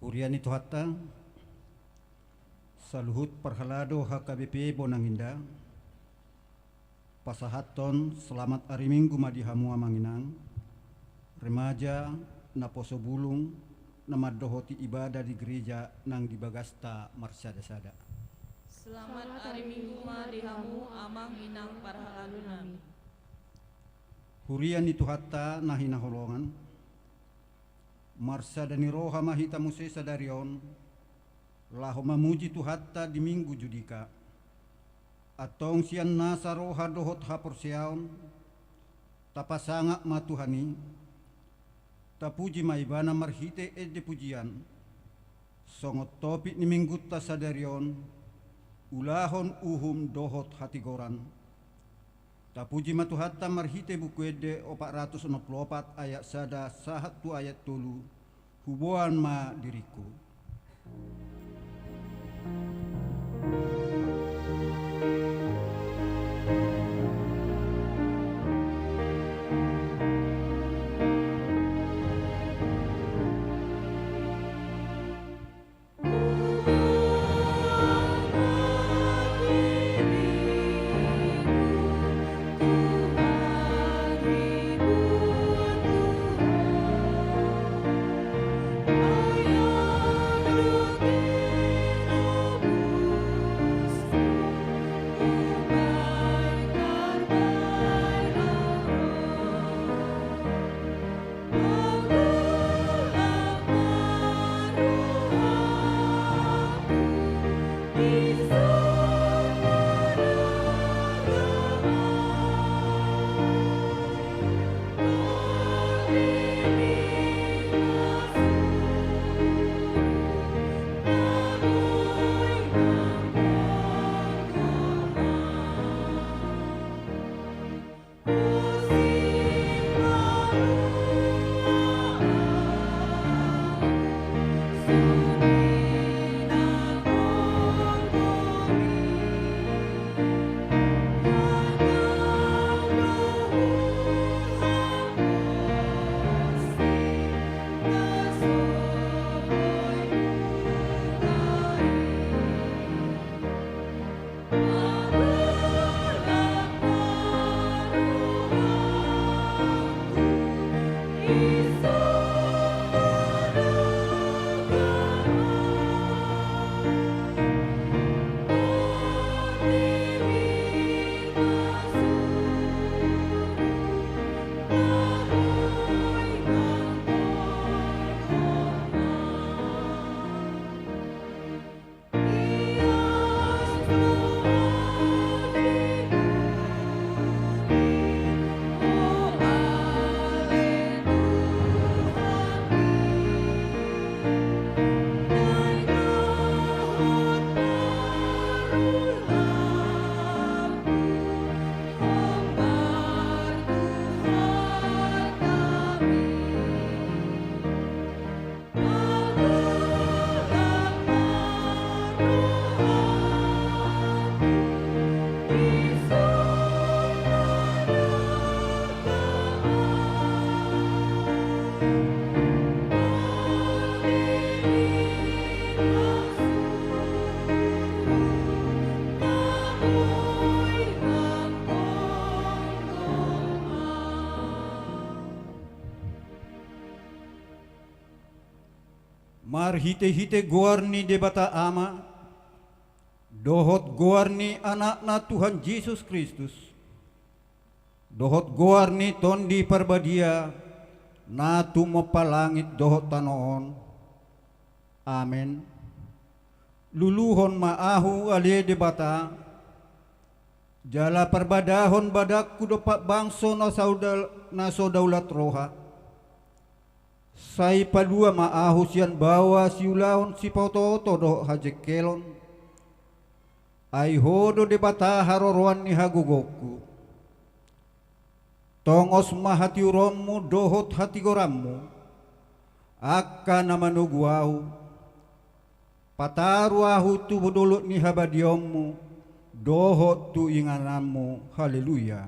Hurian itu hatta saluhut perhalado HKBP Bonanginda pasahaton selamat hari Minggu madihamu amanginang remaja na poso bulung na madohoti ibadah di gereja nang di Bagasta Marsada-sada. Selamat hari Minggu madihamu amang inang parhalado nami. Hurian itu hatta nahina holongan Marsada ni roha mahita musesa darion lahu mamuji tu hatta di minggu judika atong sian nasa roha dohot hapor siaon tapasanga matuhani tapuji maibana marhite ede pujian songot topik ni minggu tasadarion ulahon uhum dohot hati goran tapuji matu hatta marhite buku ede 464 ayat sada sahat tu ayat tulu hubuan ma diriku. Mar hite-hite goarni debata ama dohot goarni anakna Tuhan Yesus Kristus dohot goarni tondi parbadia na tumopalangit dohot tanoon amen luluhon maahu ale debata jala parbadahon badak kudopak bangso na sodaulat roha sai padua maahu sian bawa siulaon si pautoto do hajekelon ai hodo debata haroroan ni hagogoku tongos mahati urommu dohot hati gorammu akka namanuguau pataru ahu tu bodolut ni habadiommu dohot tu inganammu haleluya.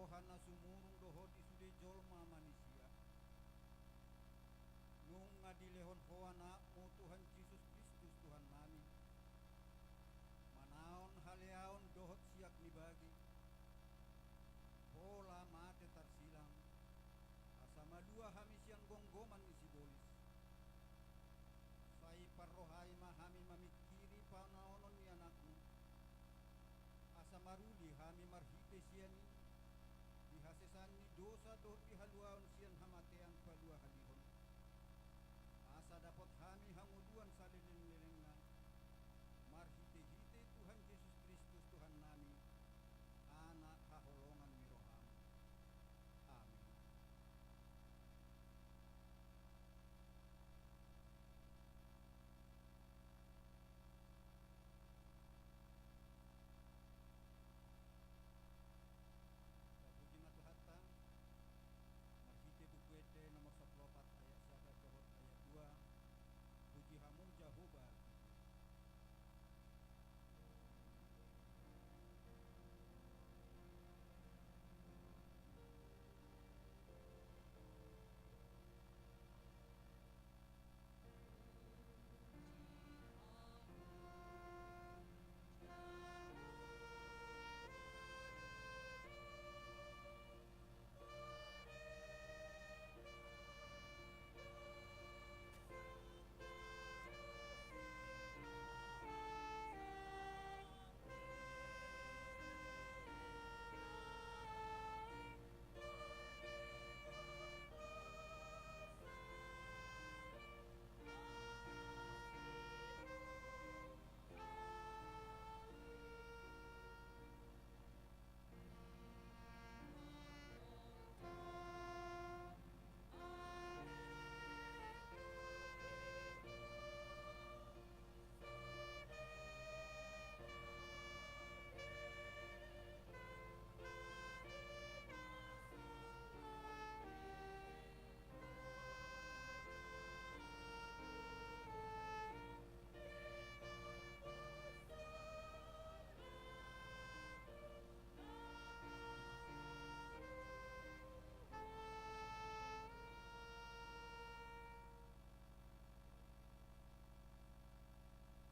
rohana sumurung dohot isude jolma manusia nung ngadilehon hoana mo Tuhan Yesus Kristus Tuhan nami manaon haleaon dohot siak nibagi pola mate tarsilang asama dua hamis yang gonggoman isi bolis sai parrohai mahami mamikiri panaonon ni anakmu asa maruli hami marhite siani dihasesan ni dosa doh dihaluaon sian hamatean palua halihon asa dapat hami hanguduan salilin-lilingna marhite-hite Tuhan Yesus Kristus Tuhan nami anak haholongan miroham amin. Puji matu hatta marhite bukuete nomor 14 ayat 1 dohot ayat 2 puji hamu Jehovah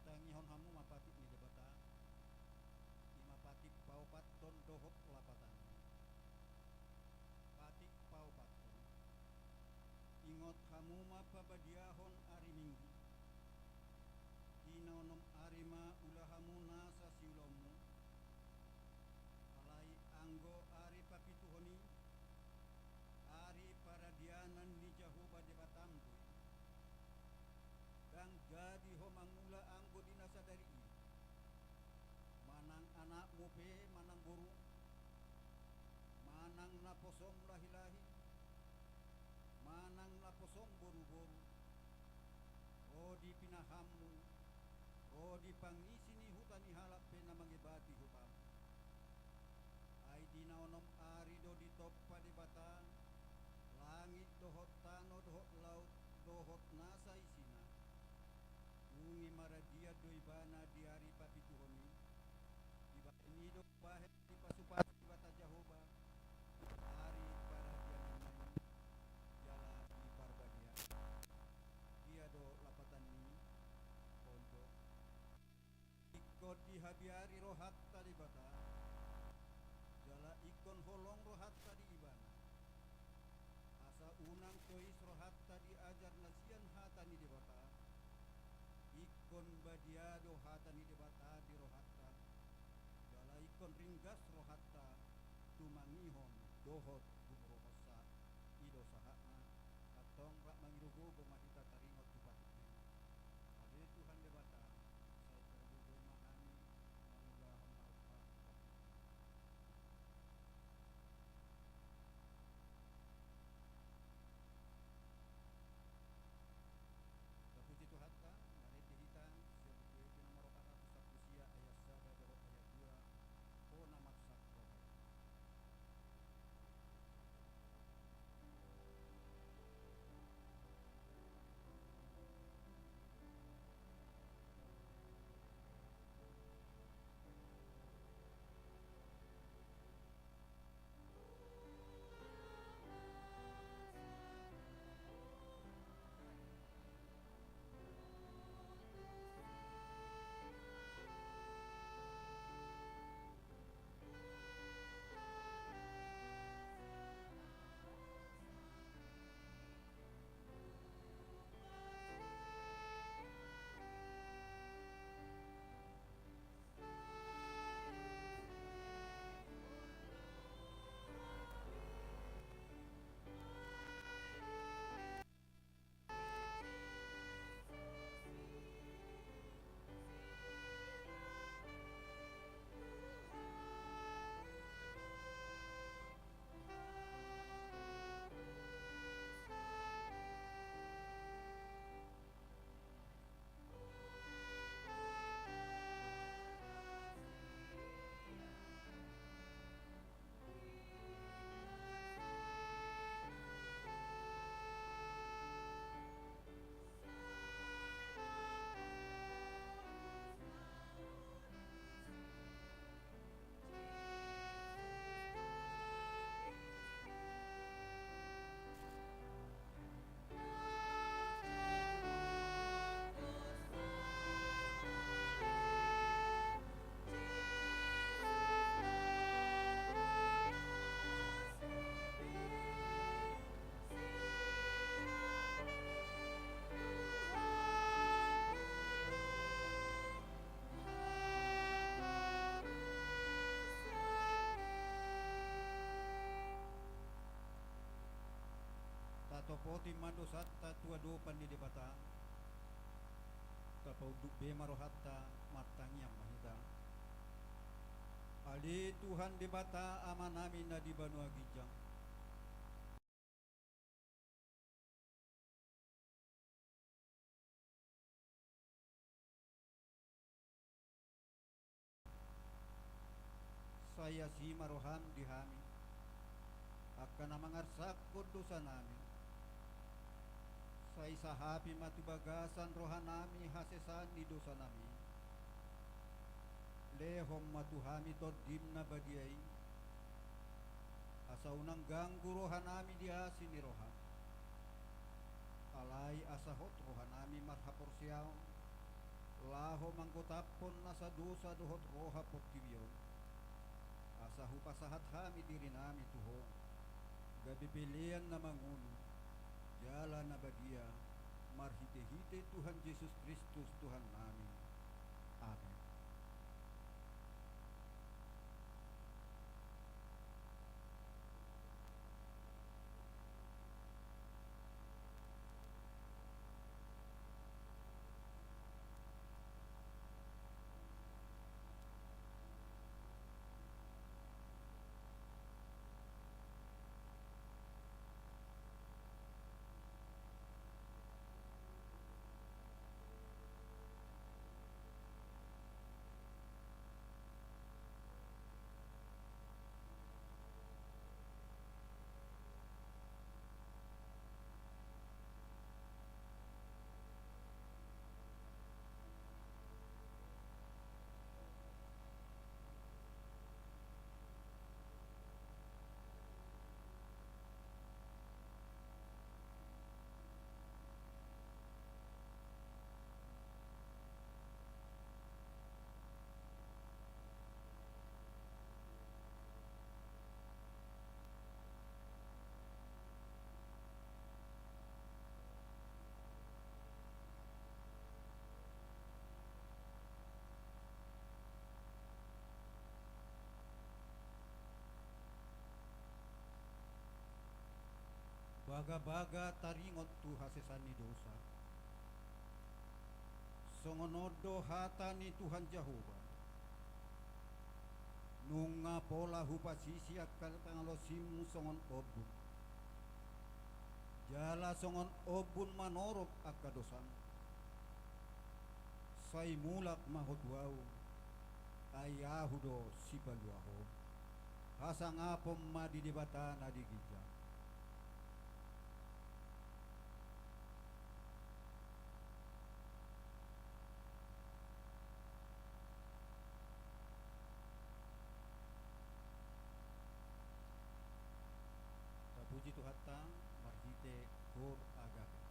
tangihon hamu mapatik ni debata imapatik paupat ton dohot lapatan patik paupat ton ingot hamu mapabadiahon ari minggu hinaonom arima ulahamu nasa siulomu alai anggo ari papituhoni ari paradianan ni Jehovah debatambu dan jadi homangula anggo dinasa dari manang anak mope manang boru manang naposong lahi-lahi manang naposong boru-boru o di pinahammu o di pangisi ni hutani halap pena mangebati hutam ay dinaonom ari do di toppa di bata langit dohot tano dohot laut dohot nasa isina ungi maradia doibana diari papituhoni diba inido bahe di pasupat di bata Jehovah hari paradia menai jala di parbadia dia do lapatan ni kondo ikut di habiari rohat tadi bata jala ikon holong rohat tadi ibana asa unang tois rohat tadi ajar nasian hatani di bata ikon badiado hatani di bata di rohatta jala ikon ringgas rohatta tumangihon dohot gumrohosa ido sahana atong rak mangirugo gomahita taringot tupatiknya ade Tuhan di bata saya terbugo mahani mangulahon alfa Puji Tuhan ta narete hita siap kuete nomor 400 ayat 1 dohot ayat 2 po namat sakro topoti mandosatta tua dopan di debata tapauduk be marohatta martangiam mahita ali Tuhan debata amanami na di banua gijang saya si maroham dihami akan mangarsakod dosa nami sa isahapi matubagasan rohanami hasesan di dosa nami lehom matuhami todim na badiay asa unang ganggu rohanami diasi ni roha alay asahot rohanami marhapor siyaw laho manggotapon nasa dosa dohot roha potibyon asa hupasahat hami diri nami tuho gabi pilihan na manguno jala na badia marhite-hite Tuhan Yesus Kristus Tuhan namin. Amen. Baga-baga taringot tu hasesan ni dosa songonodo hata ni Tuhan Jehovah nunga pola hupasisi akal pangalosim songon obun jala songon obun manorop akadosan sai mulak mahotwau ayahudo sipaluaho hasangapom madidibata na digija puji Tuhatta marhite kor agape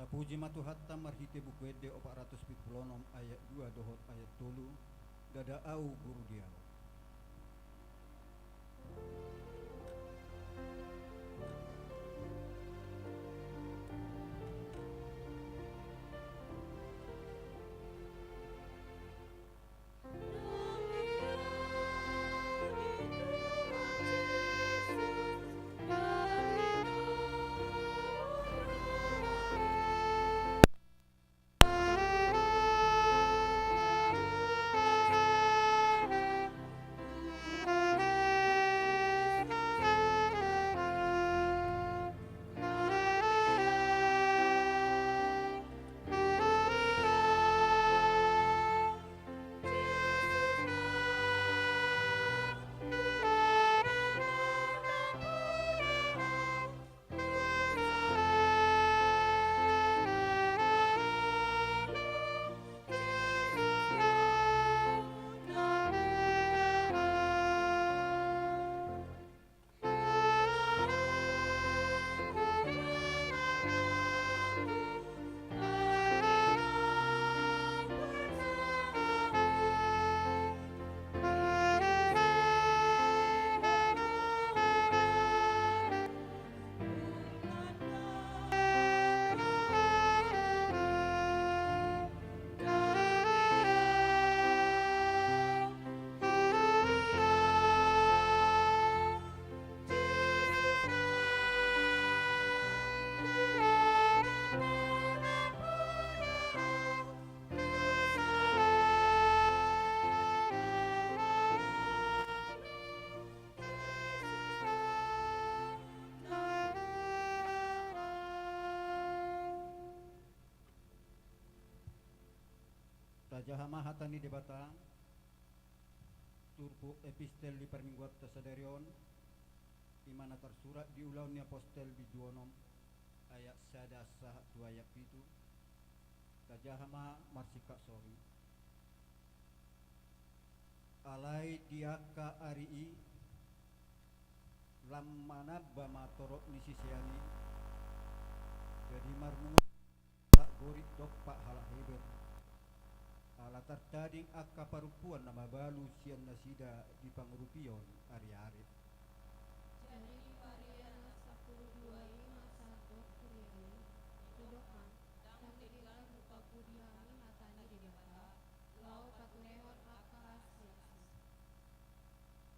Tapuji matu hatta marhite bukuede 476 ayat 2 dohot ayat 3 dada au guru dia. Tajahama hatani debata turpu epistel di permingguat tasadarion imana tersurat di ulaunya postel di juonom ayat sada sah dua ayat itu tajahama marsika sori alai diaka arii lamana bama torok nisisiani jadi marmungut tak gorik dok pak halak heber ala tertading akka parupuan nama balu sian nasida di pangrupion ari-ari. Jadi varian 1025 kuriai tudokan dan tinggal buka pudihami matani di bata lau patunehon akka asiasi.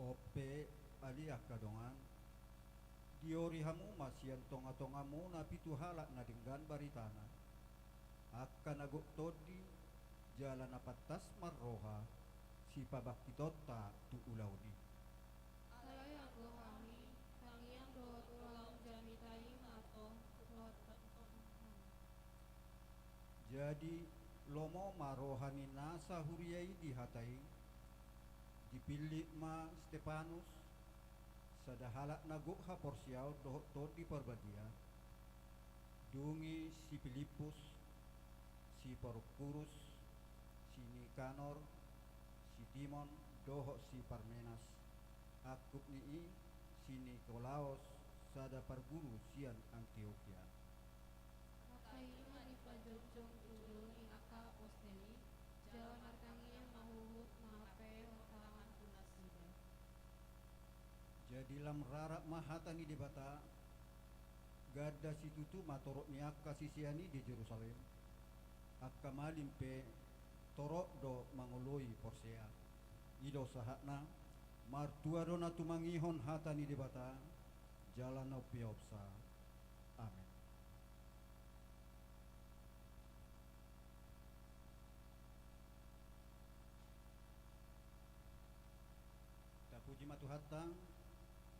Ope ali akka dongan diori hamu masian tonga-tongamu na pitu halak na denggan baritana akka nagok todi jalan apatas marroha si pabakti tota tu ulaudi Alayak lo kami tangiang dohot ulang jamitai mato dohot jadi lomo marohani nasa huriai dihatai dipilih ma Stefanus sadahalak nagok ha porsiau dohot todi perbadia dungi si Filipus si Prokurus si Nikanor, si Timon, dohok si Parmenas, akub nii si Nikolaos, sada parguru sian Antioquia. Makaima di pajojong tudul ni akka aposteli jalan arkangian mahuhut mahape hotangan punasida. Jadi lam rarak mahatani debata gada si tutu matorok ni akka sisiani di Jerusalem. Akka malimpe torok do mangoloi porsea ido sahatna martua dona tumangihon hatani debata jalan no piopsa amin. Tapuji matu hatang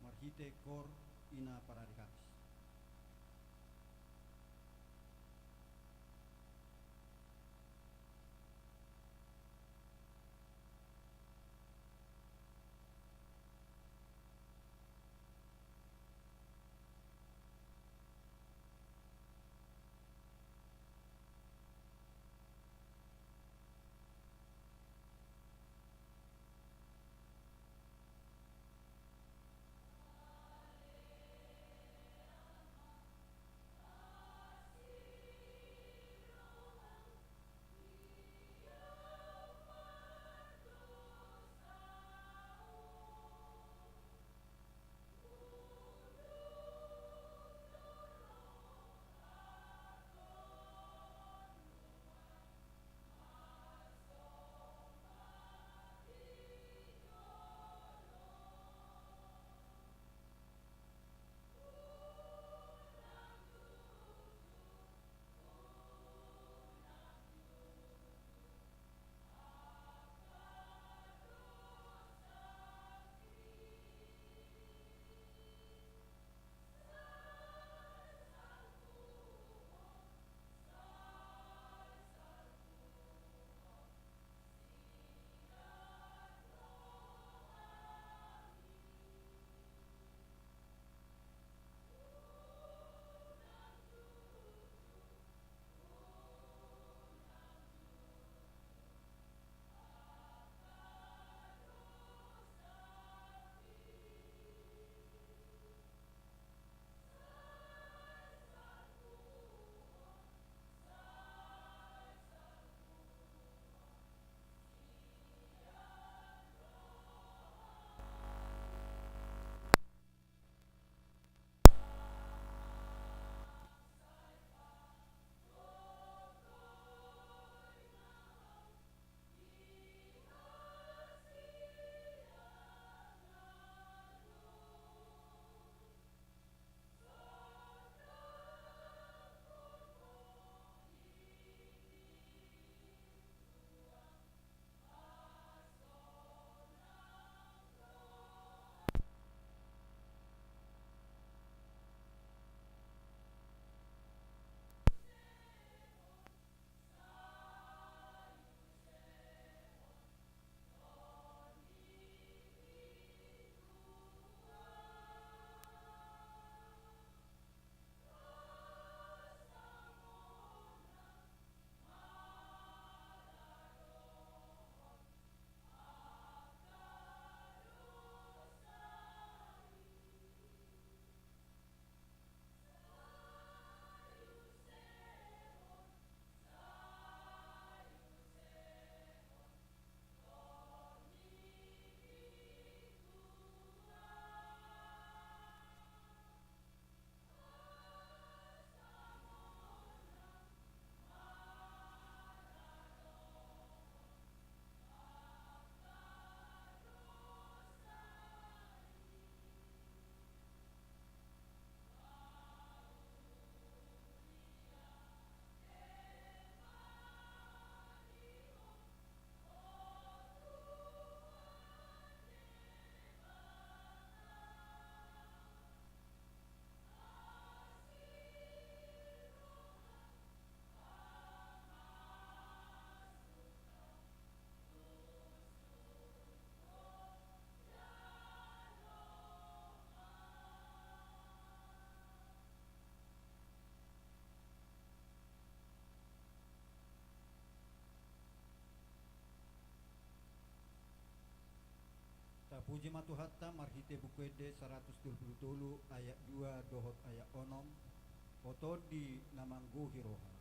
marhite kor ina paradikamis. Tapuji matu hatta marhite bukwede 127 ayat 2 dohot ayat onom otodi namanggu hiroha.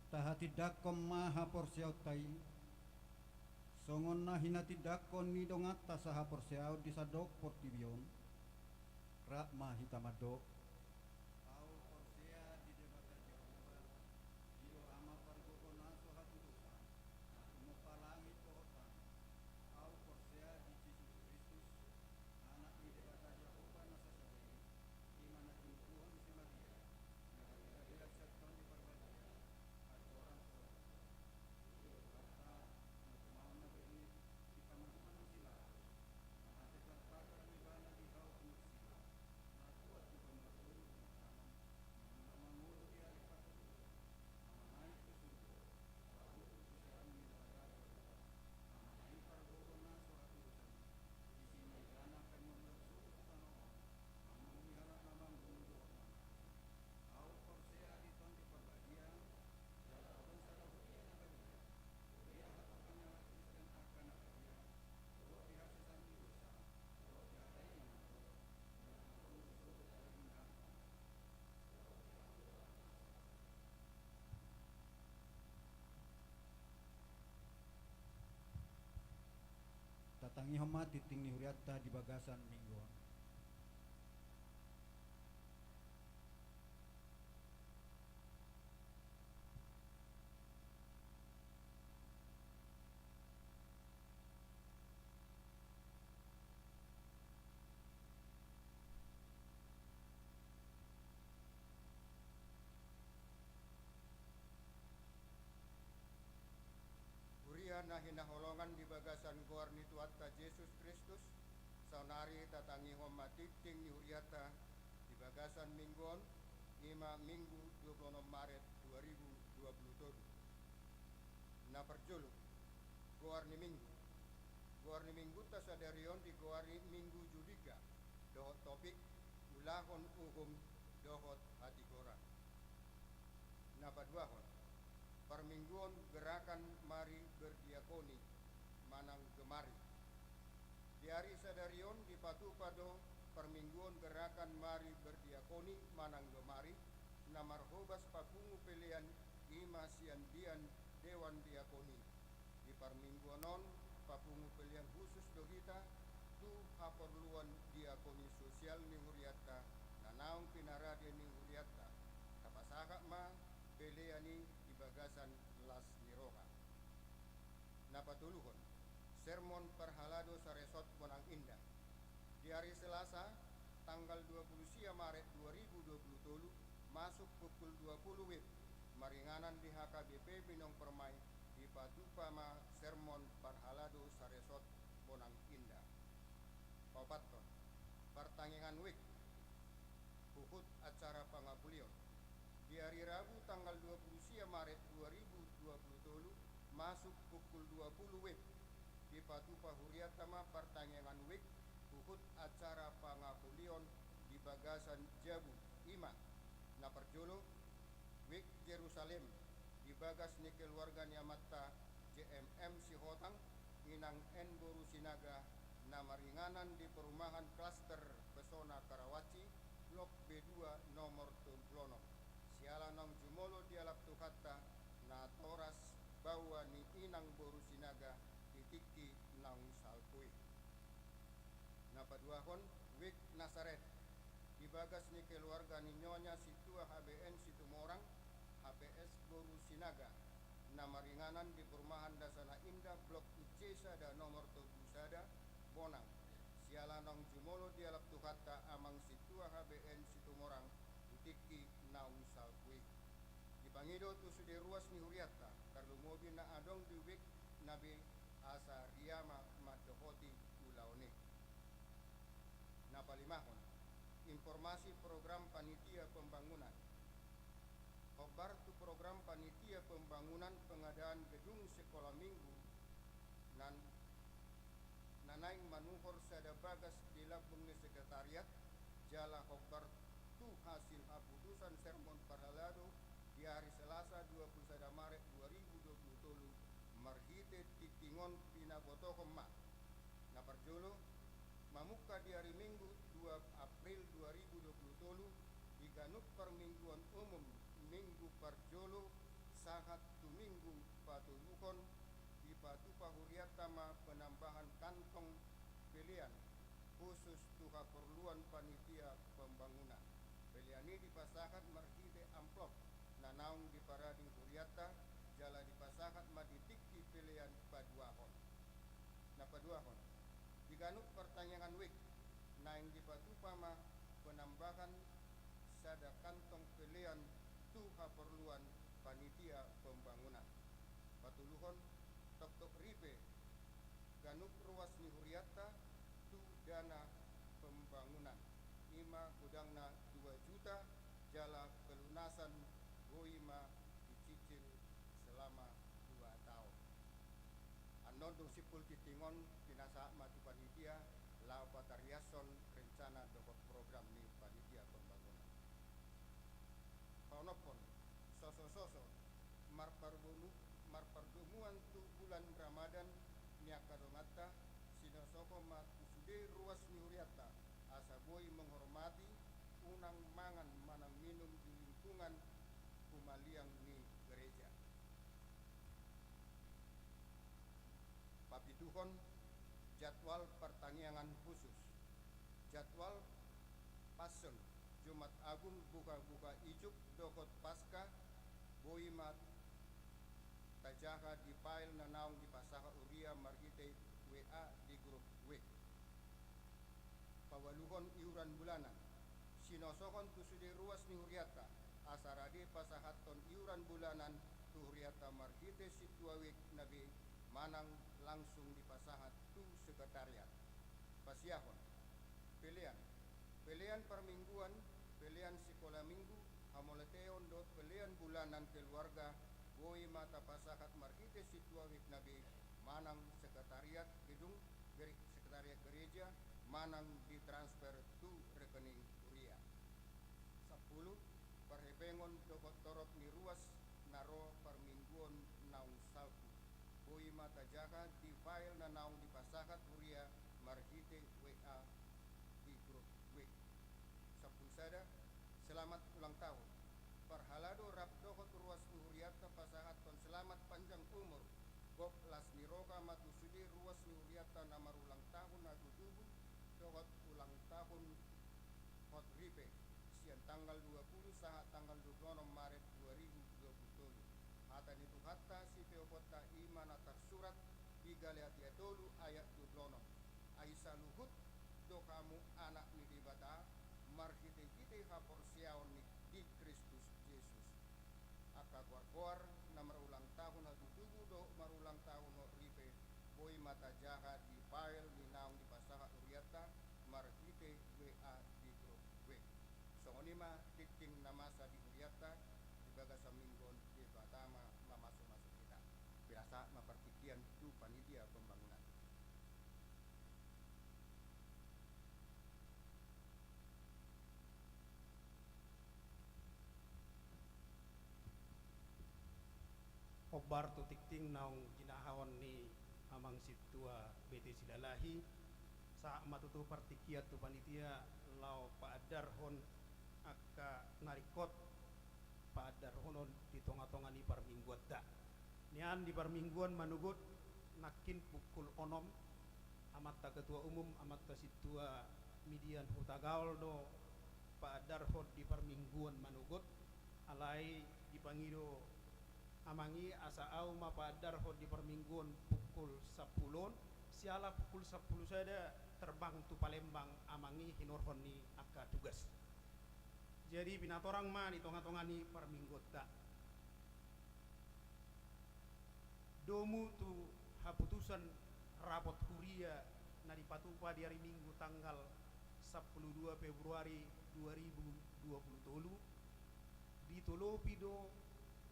Tahatidakom maha porsiau tai songon na hinatidakon ni dongata saha porsiau disadok portibion rak mahitamadok au porsia di debata Jehova dio ama pargokona sohatu dosa mupalangit pohotan au porsia di Jesus Kristus anak di debata Jehova nasasabai imana Tuhan si Maria dia serton di perbadia orang tatangi homa titing ni huriatta di bagasan mingguan. na hinaholongan di bagasan kuar ni tuatta Yesus Kristus saunari tatangi homa titing ni huriata di bagasan mingguon ngima minggu 26 Maret 2027 na perjuluk kuar ni minggu ta sadarion di kuar ni minggu judika dohot topik ulahon uhum dohot hati koran na paduahon permingguan gerakan mari berdiakoni manang gemari. Di hari sadarion di patu pado permingguan gerakan mari berdiakoni manang gemari namarhobas pakungu pilihan ima siandian dewan diakoni. Di permingguanon papungu pilihan khusus dogita tu haperluan diakoni sosial ni huriata nanaung pinaradia ni huriata kapasaka ma peleani bagasan las niroha. Napatuluhon sermon perhalado saresot Bonang Indah di hari Selasa tanggal 20 Maret 2027 masuk pukul 20 WIB maringanan di HKBP Pinong Permai di Ipatupama sermon parhalado saresot bonang indah. Papaton pertanyaan wik pukut acara pangapulion di hari Rabu tanggal 20 Maret 2020 masuk pukul 20 WIB di Patupa Huriatama pertanyaan WIB pukut acara pangapulion di Bagasan Jabu Ima na perjolo WIB Jerusalem di Bagas ni keluarga Nyamata JMM Sihotang Inang N Boru Sinaga na maringanan di perumahan klaster Pesona Karawaci Blok B2 nomor 26 siala nang jumolo dialap tukata na toras bawa ni Inang Boru Sinaga titiki nang salpui na paduahon Wik Nasaret di Bagas ni keluarga ni Nyonya Situa HBN Situmorang HPS Boru Sinaga na maringanan di perumahan Dasana Indah Blok UC Sada nomor 7 Sada Bonang siala nang jumolo dialap tukata amang Situa HBN Situmorang titiki naung salpui dipangido tu sude ruas ni Huriata karlu mobil na adong di Wik nabi asa riama madohoti ulaone na palimahon informasi program panitia pembangunan khobar tu program panitia pembangunan pengadaan gedung sekolah minggu nan nanaing manuhor sada Bagas di labung ni sekretariat jala khobar tu hasil keputusan sermon parhalado di hari Selasa 21 Maret 2020 marhite titingon pinabotokom ma na perjolo mamuka di hari Minggu 2 April 2020 diganut permingguan umum Minggu Parjolo sahat tu minggu patuluhon di Patupa Huriatama penambahan kantong pilihan khusus tu keperluan panitia pembangunan. Pilihan ini dipasakan marhite amplop nanaung di Paradi Huriata jala dipasakan maditiki pilihan paduahon. Na paduahon diganut pertanyaan wik naing di Patupama penambahan sada kantong pilihan tu keperluan panitia pembangunan. Patuluhon tok ripe ganuk ruas ni Huriata tu dana pembangunan ima gudangna 2 juta jala pelunasan goima dicicil selama 2 tahun. Anondo sipul titingon pinasa matu panitia lau patariason rencana dokot program ni panitia pembangunan. Paunopon soso-soso marpardumuan tu bulan Ramadan niakadongata sinosoko matu sude ruas ni Huriata asa boy menghormati unang mangan manang minum di lingkungan kumaliang ni gereja. Papituhon jadwal pertanyaan khusus jadwal pasen Jumat Agung buka-buka ijuk dokot pasca boimat tajaha di file nanaung di pasaha uria margite WA di grup W. Pawaluhon iuran bulanan sinosokon tu sude ruas ni Huriata asarade pasahaton iuran bulanan tu Huriata margite situawik nabi manang langsung di pasahat tu sekretariat. Pasiahon pilihan permingguan pilihan sekolah minggu hamoleteon dot pilihan bulanan keluarga woi mata pasahat marhite situawik nabi manang sekretariat gedung sekretariat gereja manang ditransfer tu rekening kuria. 10 perhepengon dokot torok ni ruas naro permingguan naung salpu woi mata jaga di file na naung di pasahat kuria marhite WA di grup W. Sapulsada selamat ulang tahun parhalado rap dokot ruas Huriata pasahat ton selamat panjang umur gop las niroka matu sudi ruas Huriata namar ulang tahun adu tubuh dokot ulang tahun hot ripe sian tanggal 20 saat tanggal 26 Maret 2020 hata nitu hatta si peokota imana tersurat di Galatia tolu ayat 26 Aisyah luhut do kamu anak ni dibata marhite kite haporsiaon di Kristus Yesus aka kuar-kuar namar ulang tahun adu tubuh do mata jahat di file di naong di pasaha uriata marhite WA di grup W. Songonima titing namasa di uriata di bagasa minggon di batama masuk kita. Biasa mapartikian itu panitia pembangunan. Obar tu tikting naung ginahawan ni amang situa BT Sidalahi sa matutu partikiat tu panitia lau paadar hon akka narikot paadar honon di tonga-tonga ni parmingguan da nian di parmingguan manugut nakin pukul onom amat ta ketua umum amat ta situa midian hutagaol do paadar hon di parmingguan manugut alai dipangido amangi asa au mapadar hod di permingguan pukul 10 siala pukul 10 saja terbang tu Palembang amangi hinorhon ni akka tugas jadi binatorang ma di tonga-tonga ni permingguan da domu tu haputusan rapot huria na dipatupa di hari Minggu tanggal 12 Februari 2023 ditolopi do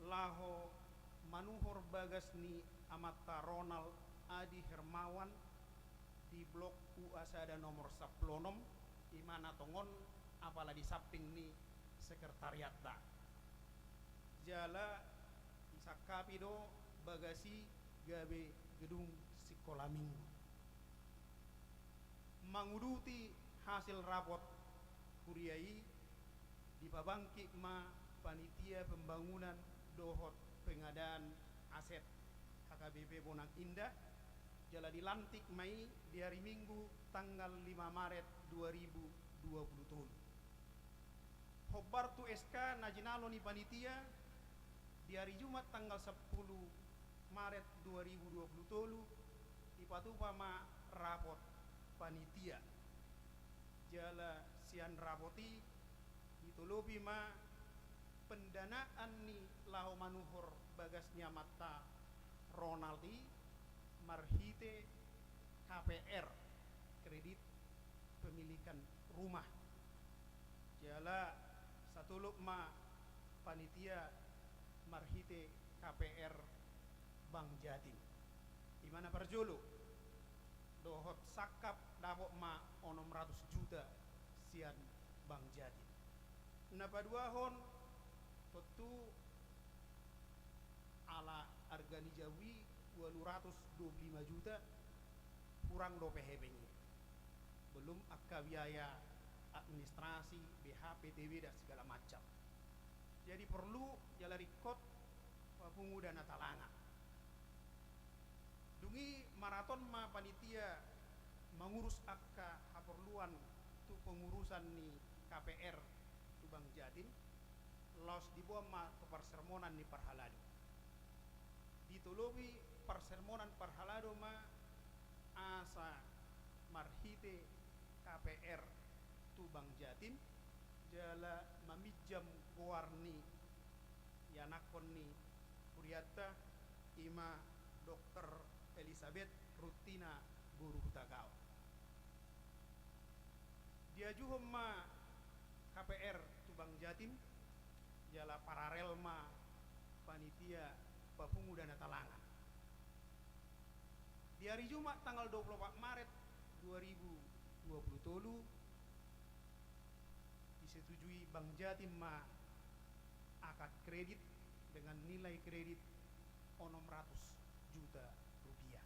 laho manuhor bagas ni amata Ronald Adi Hermawan di blok UASada nomor 10 di mana tongon apala di samping ni sekretariat da jala isakapi do bagasi gabe gedung sekolah minggu manguruti hasil rapot kuriai di pabangki ma panitia pembangunan dohot pengadaan aset HKBP Bonang Indah jala dilantik Mei di hari Minggu tanggal 5 Maret 2020 hobar tu SK najinalo ni panitia di hari Jumat tanggal 10 Maret 2020 ipatupa ma rapot panitia jala sian rapoti ditulupi ma pendanaan ni lau manuhor bagasnya mata Ronaldi marhite KPR kredit pemilikan rumah jala satuluk ma panitia marhite KPR Bank Jatim di mana perjulu dohot sakap dapok ma 600 juta sian Bank Jatim napa dua hon tentu ala argani jawi 225 juta kurang do PHB-nya belum akka biaya administrasi BHP PTW dan segala macam jadi perlu jala rikot papungu dana talangan dungi maraton ma panitia mengurus akka haperluan tu pengurusan ni KPR tu Bank Jatim los dibawa ma ke persermonan ni Parhalado ditolobi persermonan Parhalado ma asa marhite KPR tu Bank Jatim jala mamijam warni yanakon ni Puriata ima Dr. Elizabeth Rutina Guru Hutagao dia juhom ma KPR tu Bank Jatim jala paralel ma panitia papungu dana talangan di hari Jumat tanggal 24 Maret 2020 disetujui Bank Jatim ma akad kredit dengan nilai kredit 600 juta rupiah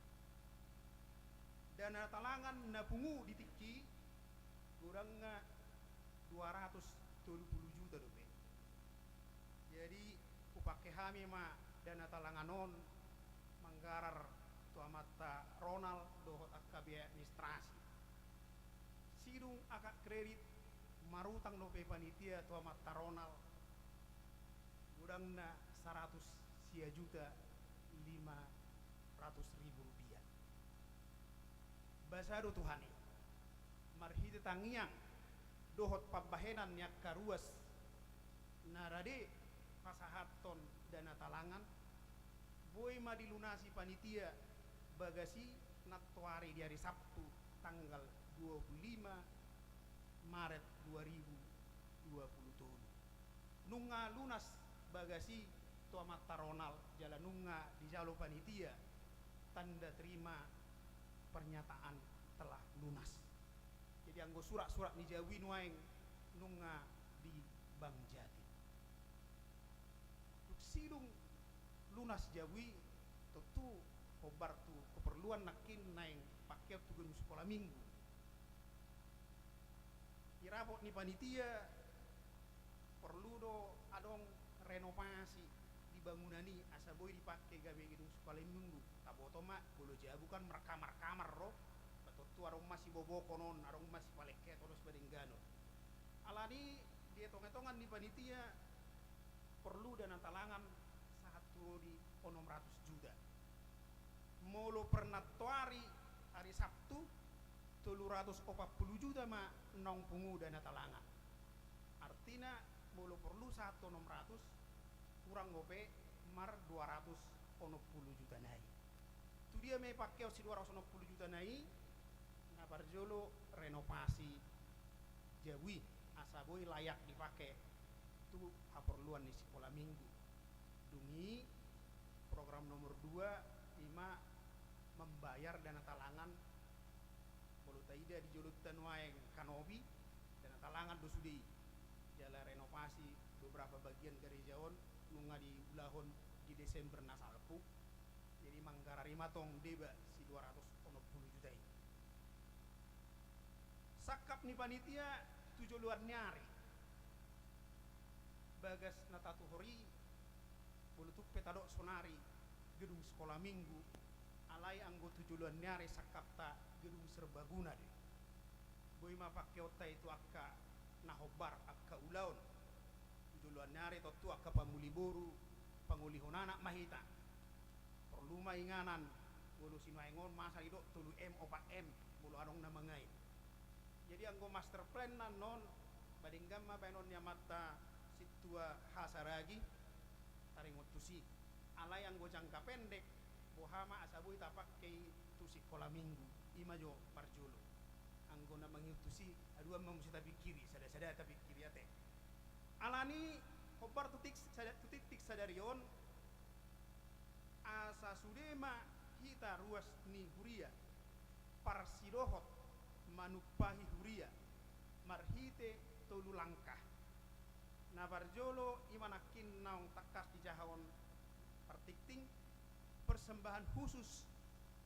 dana talangan napungu ditiki kurangnya 270 juta rupiah jadi upake hami ma dana talanganon manggarar tu amata Ronald dohot akabi administrasi sidung akak kredit marutang lope panitia tu amata Ronald gudangna 100 sia juta 500.000 rupiah basado tuhani marhite tangiang dohot pabahenan yak karuas narade pasahaton dana talangan boy ma dilunasi panitia bagasi nattuari di hari Sabtu tanggal 25 Maret 2020. Nunga lunas bagasi tua mataronal jala nunga di jalo panitia tanda terima pernyataan telah lunas. Jadi anggo surat-surat ni jawi nuaing nunga di Bang Jatim. Tuk sidung lunas jawi tentu obar tu keperluan nakin naing pakai tu gedung sekolah minggu. Irapot ni panitia perlu do adong renovasi di bangunan ini asa boy dipakai gawe gedung sekolah minggu. Taboto mak bolo jabu kan kamar-kamar roh. Betul tu arong masih bobo konon, arong masih paleket kono sebadenggano. Alani dia tong-tongan di panitia perlu dana talangan satu di 600 juta. Molo pernatuari hari Sabtu 340 juta ma nong pungu dana talangan. Artinya molo perlu 1.600 kurang gope mar 260 juta naik. Tu dia me pakai si 260 juta naik na barjolo renovasi jawi asaboi layak dipakai tu keperluan di sekolah minggu. Dungi program nomor 2 ima membayar dana talangan bolu taida di julutan waeng kanobi dana talangan dosudi jala renovasi beberapa bagian garejahon nunga di ulahon di Desember nasalku jadi manggarari matong deba si 260 juta ini sakap ni panitia tujuh luar nyari bagas natatu hori bulutuk petadok sonari gedung sekolah minggu alai anggo tujuan nyari sakapta gedung serbaguna deh boy ma pakai otak itu akka nahobar akka ulaun tujuan nyari totu akka pamuliboru pangulihon anak mahita perlu mainganan bulu sinaingon masa itu tulu m opa m bulu arong namangai jadi anggo master plan non badinggam ma banon mata situa hasaragi taringot tusi alai anggo jangka pendek bohama asabui tapak kei tusi kola minggu ima jo parjolo anggo na mangiutusi adua mamusi tapi kiri sada-sada tapi kiri ate alani kobar tutik sadarion asa sudema hita ruas ni huria parsidohot manupahi huria marhite tolu langkah na barjolo imanakin naung takas di jahawon partikting persembahan khusus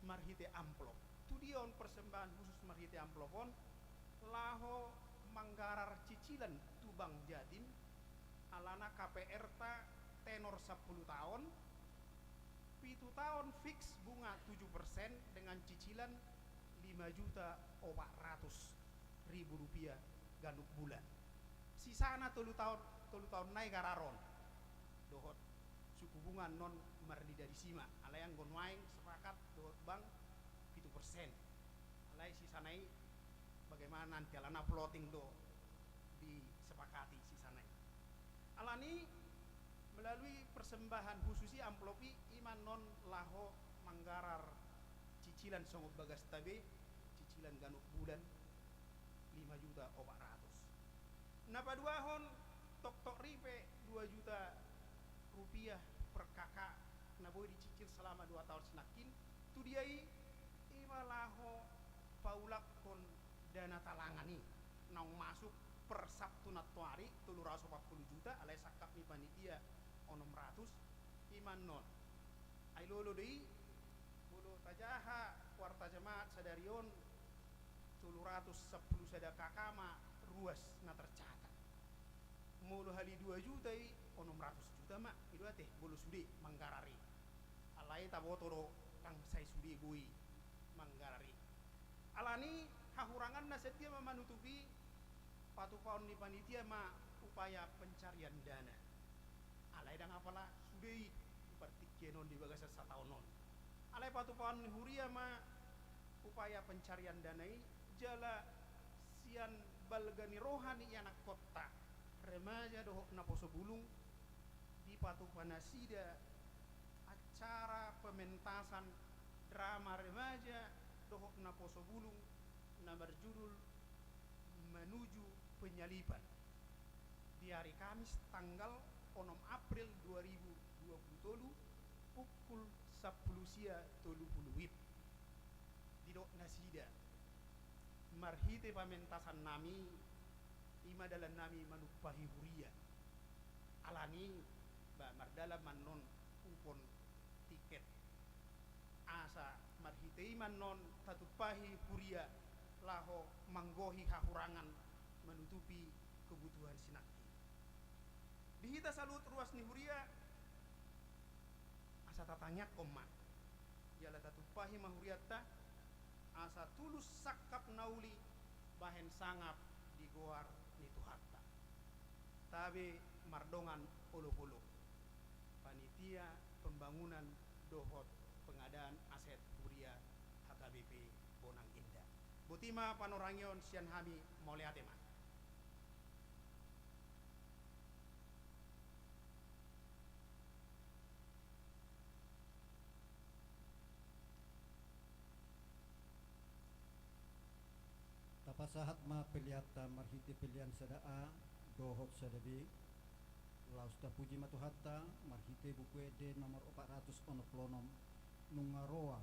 marhite amplop tu dion persembahan khusus marhite amplopon laho manggarar cicilan tubang Jatim alana KPR ta tenor 10 tahun 7 tahun fix bunga 7% dengan cicilan 5.400.000 rupiah ganuk bulan sisana 3 tahun naik gararon dohot suku bunga non mardida disima alai yang gonwaing sepakat dohot bank 7% alai sisanai bagaimana nanti alana floating do disepakati sisanai alani melalui persembahan khususi amplopi iman non laho manggarar cicilan songok bagas tabe cicilan ganuk bulan 5.400.000 napa duahon tok ripe 2 juta rupiah per kakak naboy dicicil selama 2 tahun senakin tu diai imalaho paulak kon dana talangani naung masuk per Sabtu natuari 340 juta alai sakap ni panitia 600 iman non ai lolo deui bolo tajaha warta jemaat sadarion 310 sadaka kama ruas na tercatat mulu hali 2 juta 600 juta mak itu teh bolo sudi manggarari alai tabotoro kang sai sudi bui manggarari alani hahurangan na setia memanutupi patu paun di panitia ma upaya pencarian dana alai dang apalah sudi partikenon di bagasa satahun non alai patu paun huria ma upaya pencarian danai jala sian balgani rohani anak kota remaja dohok naposo bulung di patu panasida acara pementasan drama remaja dohok na poso bulung na berjudul Menuju Penyaliban di hari Kamis tanggal 6 April 2020 pukul 10 sia 30 wib di dok nasida marhite pamentasan nami ima dalam nami manupahi huria alani ba mardala manon upon tiket asa marhite iman non tatupahi huria laho manggohi hahurangan menutupi kebutuhan sinaki dihita salut ruas ni huria asa tatanya koma yala tatupahi mahuriata asa tulus sakap nauli bahen sangap di goar ni tuhatta tabe mardongan olo-olo panitia pembangunan dohot pengadaan aset huria HKBP Bonang Indah Butima panorangion sian hami moleatema tapasahat ma peliata marhite pelian sada A dohot sada B lausta puji matuhatta marhite buku ede nomor 406 nungaroa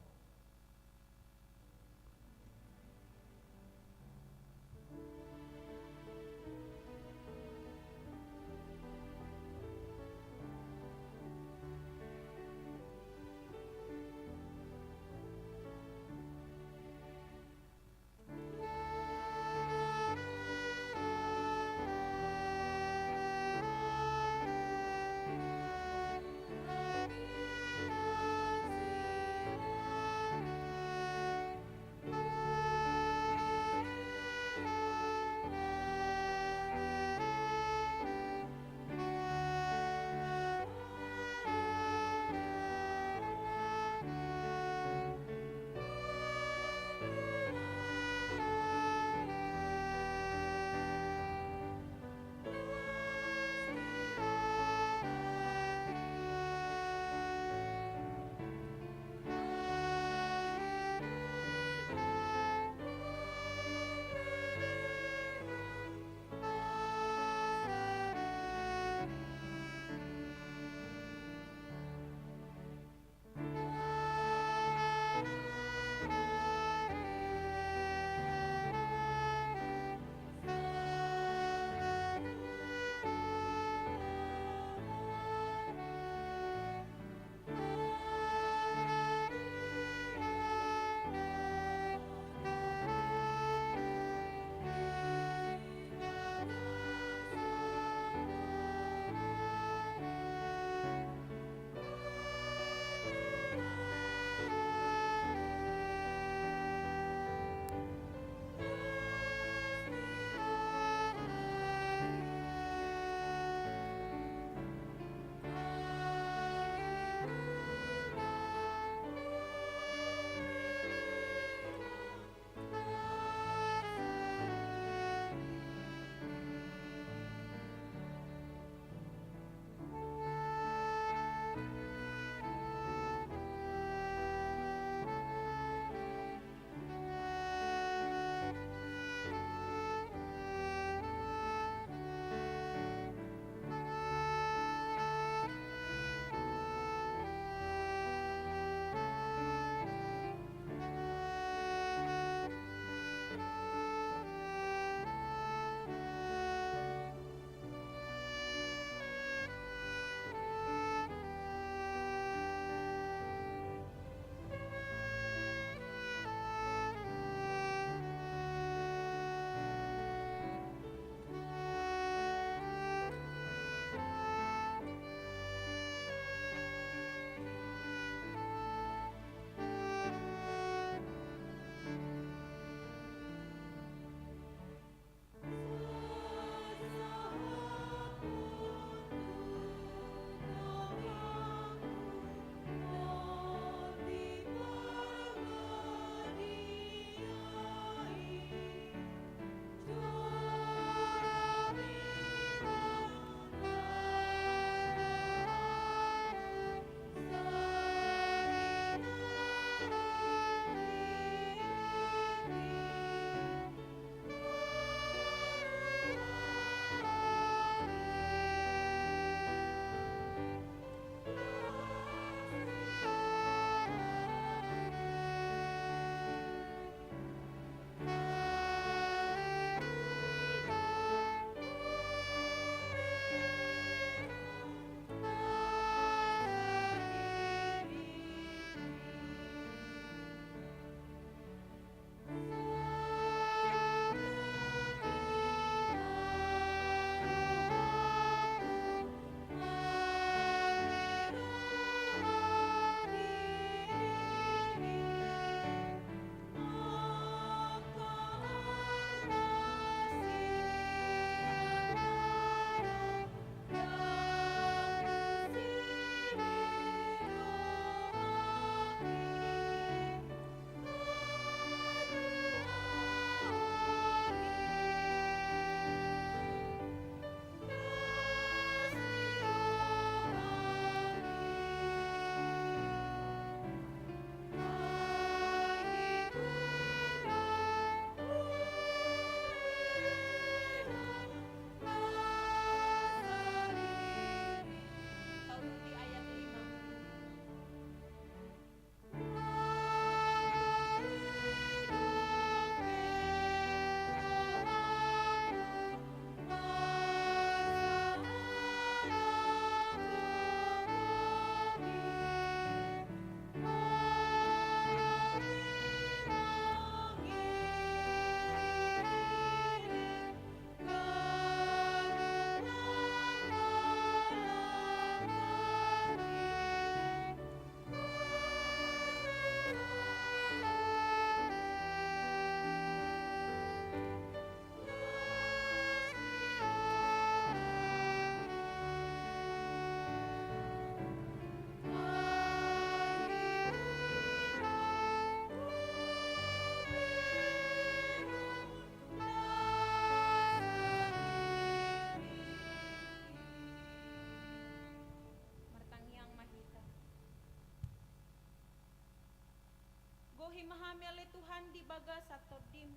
mahamele Tuhan di baga satodim.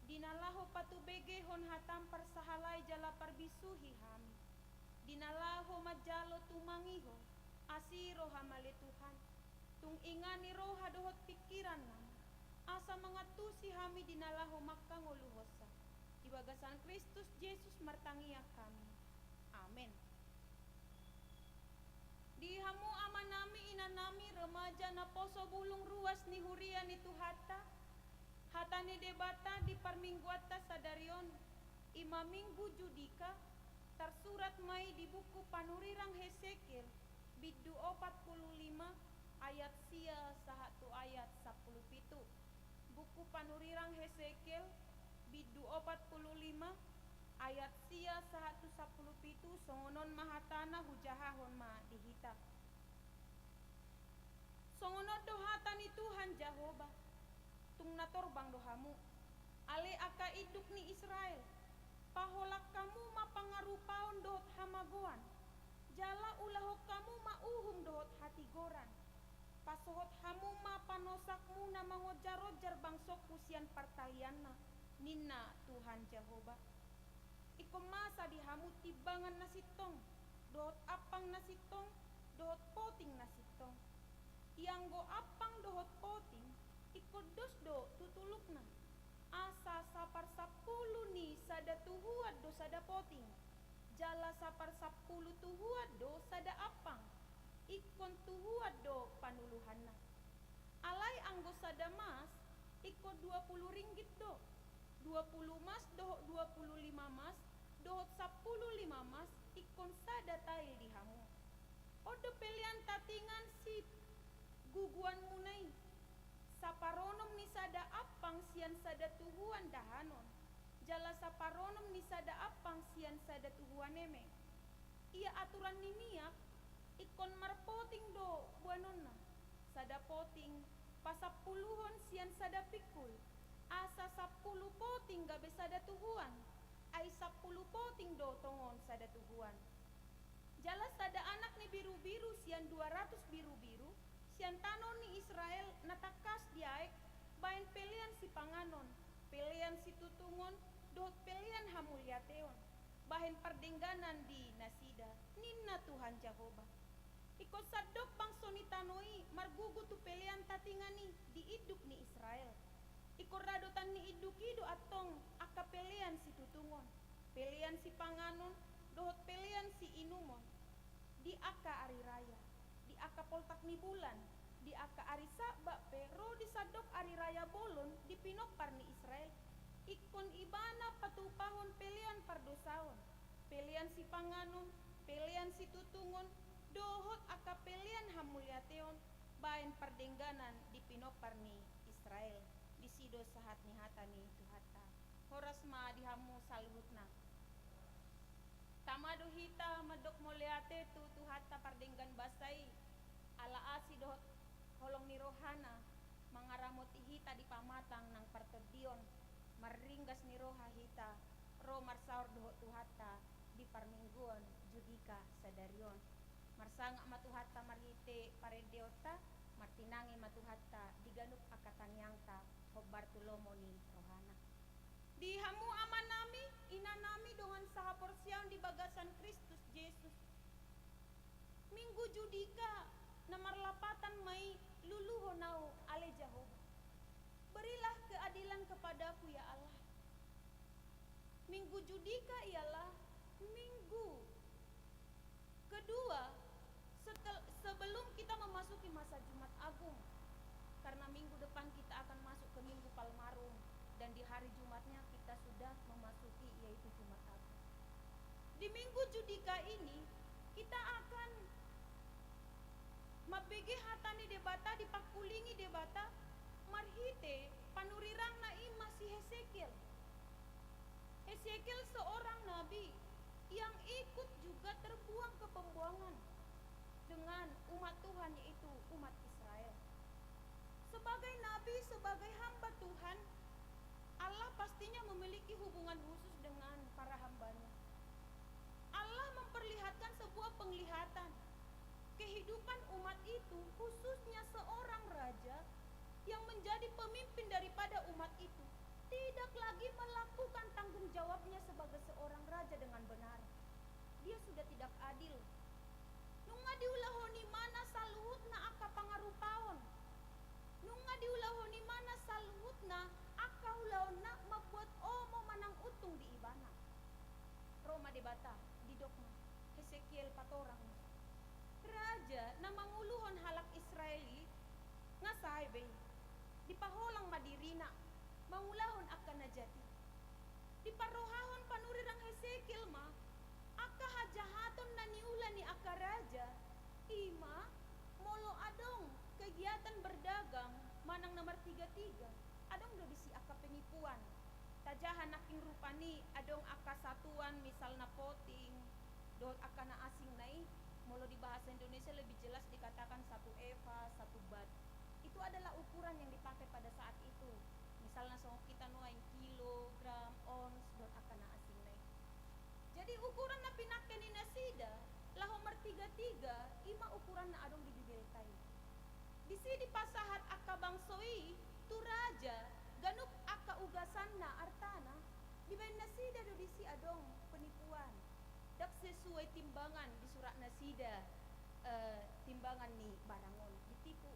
Dinalaho patubege hon hatam persahalai jala perbisuhi hami. Dinalaho majalo tumangiho asiro hamale Tuhan. Tung ingani roha dohot pikiran nama. Asa mengatusi hami dinalaho makangoluhosa. Di bagasan Kristus Yesus martangia kami. Amin. Di hamu amanami inanami remaja na poso bulung ruas ni huria ni Tuhata. Hatani debata di parmingguata sadarion. Ima minggu judika. Tersurat mai di buku panurirang Hesekiel. Bidu 45 ayat sia sahatu ayat 17. Buku panurirang Hesekiel. Bidu 45 ayat sia sahatu 17 songonon mahatana hujahahon ma dihita. Songonon dohatani Tuhan Jehovah. Tung natorbang dohamu. Ale aka iduk ni Israel. Paholak kamu ma pangarupaon dohot hamagoan. Jala ulahok kamu ma uhum dohot hatigoran. Pasohot hamu ma panosakmu na mangojar-ojar bangsok kusian partalianna. Ninna Tuhan Jehovah. Iko masa dihamu tibangan nasitong. Dohot apang nasitong. Dohot poting nasitong. Ianggo apang dohot poting. Iko dosdo tutulukna. Asa sapar 10 ni sada tuhuad do sada poting. Jala sapar 10 tuhuad do sada apang. Ikon tuhuad do panuluhanna. Alai anggo sada mas. Iko 20 ringgit do. 20 mas dohot 25 mas. Dohot 15 mas. Ikon sada tail dihamu. Odo pelian tatingan si guguan munai. Saparonom ni sada apang sian sada tuhuan dahanon. Jala saparonom ni sada apang sian sada tuhuan eme. Ia aturan ni miak ikon marpoting do buanonna. Sada poting pasapuluhon sian sada pikul. Asa 10 poting gabe sada tuhuan. Ai 10 poting do tongon sada tuhuan. Jala sada anak ni biru-biru sian 200 biru-biru. Sian tanon ni Israel natakas diaek bain pelian si panganon, pelian si tutungon, dohot pelian hamulyateon. Bahin perdengganan di nasida, ninna Tuhan Jehovah. Iko sadok bangsoni tanoi margugu tu pelian tatingani di iduk ni Israel. Iko radotan ni idukido atong aka pelian si tutungon, pelian si panganon, dohot pelian si inumon. Di aka ari raya. Di aka poltak ni bulan, di aka ari sabak pero di sadok ari raya bolon di pinopar ni Israel. Ikon ibana patupahon pelian pardosaon, pelian si panganon, pelian si tutungon, dohot aka pelian hamulyateon, bain perdengganan di pinopar ni Israel. Di sido sahat ni hata ni Tuhata. Horas ma dihamu saluhutna. Tamado hita madok moleate tu Tuhata pardenggan basai. Ala asi dohot holong ni rohana mangaramot hita di pamatang nang partodion maringgas ni roha hita ro marsaur dohot Tuhata di parmingguan judika sadarion marsanga matuhata marhite paredeota martinangi matuhata diganup akatangyangta hobar tulomo ni rohana. Di hamu amanami inanami dengan saha porsiang di bagasan Kristus Yesus. Minggu judika namar lapatan mai luluho nau ale Jehovah. Berilah keadilan kepadaku ya Allah. Minggu judika ialah minggu kedua sebelum kita memasuki masa Jumat Agung. Karena minggu depan kita akan masuk ke Minggu Palmarum dan di hari Jumatnya kita sudah memasuki yaitu Jumat Agung. Di minggu judika ini kita akan mabege hatani debata dipakulingi debata marhite panurirang na ima si Hesekiel. Hesekiel seorang nabi yang ikut juga terbuang ke pembuangan dengan umat Tuhan yaitu umat Israel. Sebagai nabi, sebagai hamba Tuhan, Allah pastinya memiliki hubungan khusus dengan para hambanya. Allah memperlihatkan sebuah penglihatan kehidupan umat itu, khususnya seorang raja yang menjadi pemimpin daripada umat itu tidak lagi melakukan tanggung jawabnya sebagai seorang raja dengan benar. Dia sudah tidak adil. Nunga diulahoni mana saluhutna aka pangarupaon. Nunga diulahoni mana saluhutna aka ulahona mabuat omo manang utung di ibana. Roma debata di dokma Hesekiel patorang. Raja na manguluhon halak Israeli ngasay be di paholang madirina mangulahon akan najati di parohahon panurirang Hesekiel ma aka hajahaton na niula ni aka raja ima molo adong kegiatan berdagang manang nomor 33 adong do bisi aka penipuan tajahan naking rupani adong aka satuan misalna poting dohot aka na asing nai molo di bahasa Indonesia lebih jelas dikatakan satu eva satu bat. Itu adalah ukuran yang dipakai pada saat itu. Misalnya so kita nuain kilogram, ons, dohot aka na asing nai. Jadi ukuran na pinaken ni nasida lah nomor 33 ima ukuran na adong di bibeltai. Di sini pasahat aka bangsoi tu raja ganup aka ugasan na artana di bain nasida do disi adong penipuan. Dak sesuai timbangan di surat nasida timbangan ni barangon ditipu.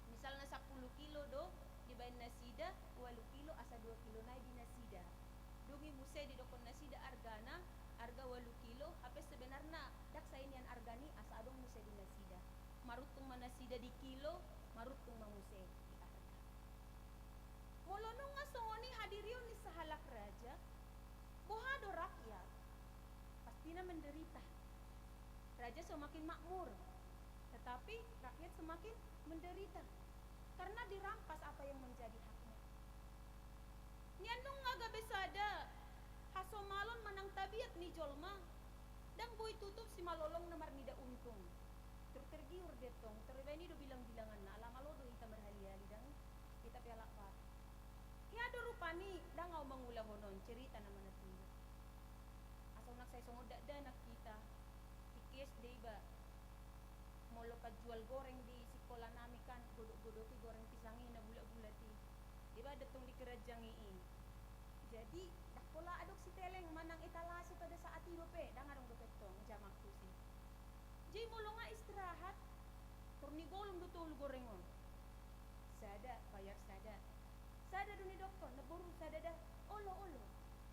Misalnya 10 kilo do di bain nasida 8 kilo asa 2 kilo naik di nasida. Dungi musai di dokon nasida argana arga 8 kilo hape sebenarnya dak sainian argani asa adong musai di nasida. Marutung manasida di kilo marutung mangusai di arga. Molonong nga songoni hadirion ni sahalak raja bohado rakyat pastina menderita. Raja semakin makmur, tetapi rakyat semakin menderita karena dirampas apa yang menjadi haknya. Nianung nga besada hasomalon manang tabiat ni jolma dang boy tutup si malolong namar nida untung. Tergiur detong, terbeni do bilang-bilangan na alam alo do ita merhali-hali dang kita pialak pat. Kaya do rupani dang au mangulahonon cerita naman natin. Asaw nagsay sungod da nakita tikis de iba molo ka jual goreng di sikola nami kan godok-godoki goreng pisangi na bulat-bulati diba datong di kerajang ii. Jadi dak pola adok si teleng manang etalase pada saat iba pe dang adong dopetong jamak tusi. Jadi molo nga istirahat tornigolong dotol gorengon. Sada bayar sada. Sada do ni doktor naburu sada dah. Olo.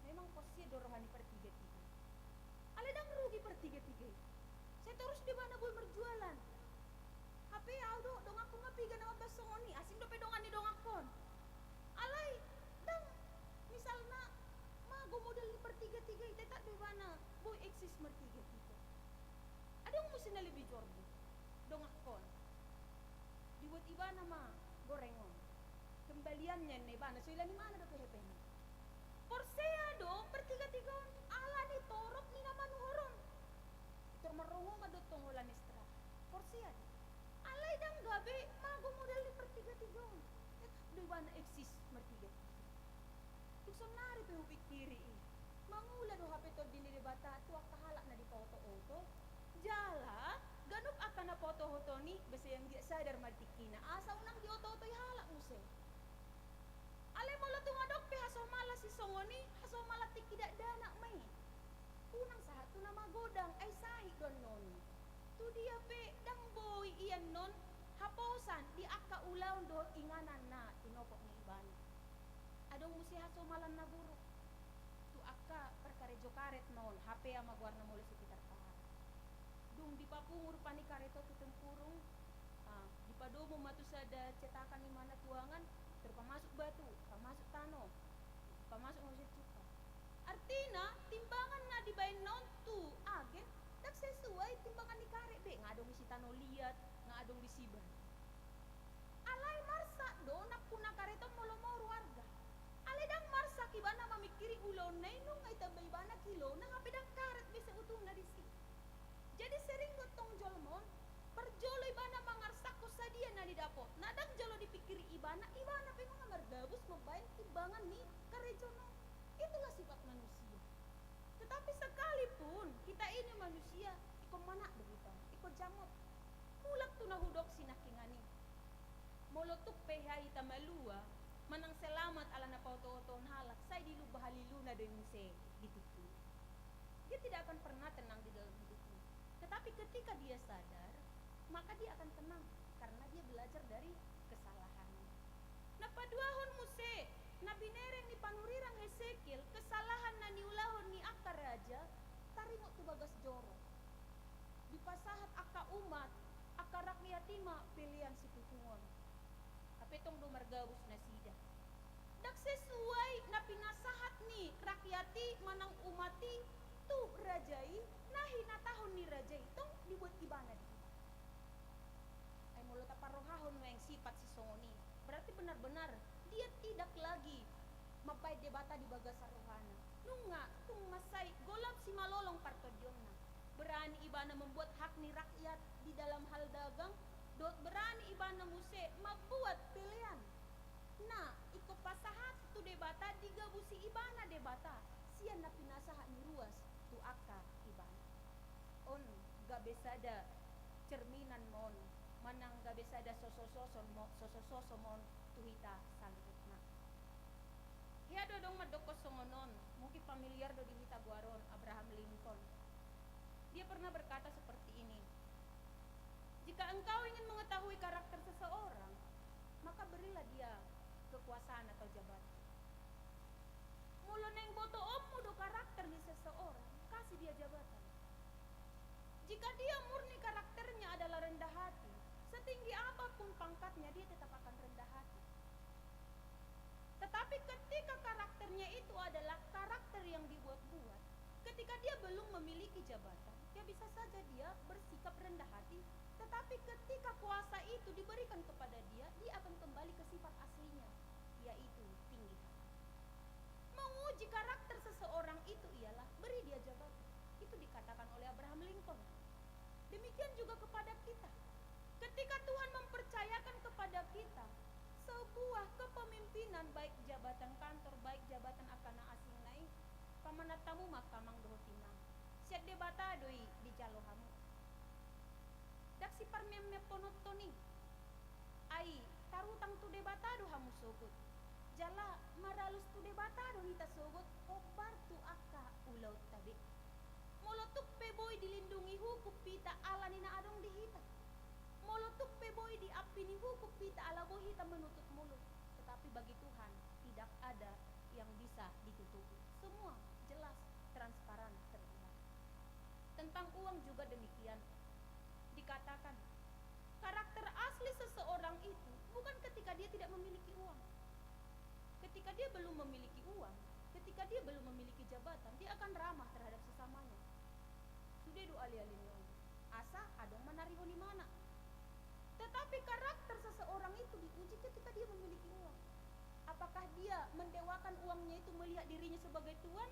Memang posisi dorohani per 3-3. Ale dang rugi per 3-3. Saya terus di mana boy berjualan. HP audo dong aku ngapiga na basongoni asing do pedongan ni dong akon. Alay dang misalna mago model ni per 3-3 ita di mana boy eksis mer 3-3. Adong musin na lebih jorbo. Dong akon. Dibuat iba nama gorengon. Kembaliannya nih bana so ilan ni mana do PHP ni. Porsea do per 3-3 ala ni torok ni naman horon. Termerongo madotong ulan istra. Porsea. Alay dang gabi mago model ni per 3-3. Do bana eksis mer 3-3. Kusong nari pe hupik kiri. Mangula do HP to dinili bata tu akahala na di foto-foto. Jala ganup akan na foto-foto ni basta yang dia sadar martikina asa unang di oto-oto halak muse. Ale molo tungadok pe haso mala si songoni haso mala tikidak danak mai. Unang sahat tu nama godang ay sahi don non. Tu dia pe dang boy iyan non haposan di akka ulaw do inganan na tinopok ni iban. Adong musi haso malan na buruk. Tu akka perkarejo karet non HP ama guarna mula sekitar pahar. Dung di papungur pani kareto tutempurung. Di padomo matu sada cetakan di mana tuangan terpamasuk batu, pamasuk tano, pamasuk ngusir cuka. Artina timbangan na di bain non tu agen tak sesuai timbangan di karek be ngadong isi tano liat, ngadong di siban. Alay marsa do nakuna kareto molo-moro warga. Alay dang marsa kibana mamikiri ulon na inong ngay tabay bana kilo na ngapidang karet bisa utung na disi. Jadi sering gotong jolmon perjolo ibana mangarsak ko sa dia na didapot. Nadang jolo dipikiri ibana pe mga mardabus mabayan timbangan ni karejono. Itulah sifat manusia. Tetapi sekalipun kita ini manusia, iko mana begitu, iko jamot. Mulak tu nahudok sinakingani. molotuk pehai tamalua manang selamat ala na pauto-oton halak say dilubah haliluna doy muse gitu. Dia tidak akan pernah tenang di dalam hidupnya. Tetapi ketika dia sadar, maka dia akan tenang karena dia belajar dari kesalahannya. Nah paduahon muse na binereng ni panurirang Hesekiel kesalahan na niulahon ni akka raja taringo tu bagas joro. Di pasahat akka umat akka rakyatima pilihan si tutungon. Kapetong dumargawus na sida. Dak sesuai na pinasahat ni rakyati manang umati tu rajai nahi natahon ni rajai tong dibuat ibana di kita. Ay mulut aparohahon yang sifat si songoni. Berarti benar-benar dia tidak lagi mapay debata di bagas rohana. Nunga tung masay golap si malolong partodionna. Berani ibana membuat hak ni rakyat di dalam hal dagang. Dot berani ibana muse membuat pilihan. Nah, iko pasahat tu debata digabusi ibana debata. Sian na pinasahat ni ruas tu akka ibana. On gabesada cerminan mon manang gabesada sosososo mon tuhita salutna. Hiado dong madokos songonon, mungkin familiar do dihita guaron Abraham Lincoln. Dia pernah berkata seperti ini. Jika engkau ingin mengetahui karakter seseorang, maka berilah dia kekuasaan atau jabatan. Mula neng boto ommu do karakter ni seseorang, kasih dia jabatan. Jika dia murni karakternya adalah rendah hati, setinggi apapun pangkatnya dia tetap akan rendah hati. Tetapi ketika karakternya itu adalah karakter yang dibuat-buat, ketika dia belum memiliki jabatan, ya bisa saja dia bersikap rendah hati. Tetapi ketika kuasa itu diberikan kepada dia, dia akan kembali ke sifat aslinya, yaitu tinggi hati. Menguji karakter seseorang itu ialah beri dia jabatan. Itu dikatakan oleh Abraham Lincoln. Demikian juga kepada kita. Ketika Tuhan mempercayakan kepada kita sebuah kepemimpinan, baik jabatan kantor, baik jabatan akana asing naik, pamanatamu makamang dohotinang. Siat debata doi di jalohamu. Dak si parmemne ponotoni. Ai tarutang tu debata do hamu sogut. Jala maralus tu debata do hita sogut obar tu akka ulau tabi. Molotuk peboy dilindungi hukup pita ala nina adong dihita. Molotuk peboy diapi ni hukup pita ala boh hita menutup mulut. Tetapi bagi Tuhan tidak ada yang bisa ditutupi. Semua jelas, transparan, terlihat. Tentang uang juga demikian. Dikatakan karakter asli seseorang itu bukan ketika dia tidak memiliki uang. Ketika dia belum memiliki uang, ketika dia belum memiliki jabatan, dia akan ramah terhadap sesamanya. Sudah do ali-alin asa adong manariho ni mana. Tetapi karakter seseorang itu diuji ketika dia memiliki uang. Apakah dia mendewakan uangnya itu melihat dirinya sebagai tuan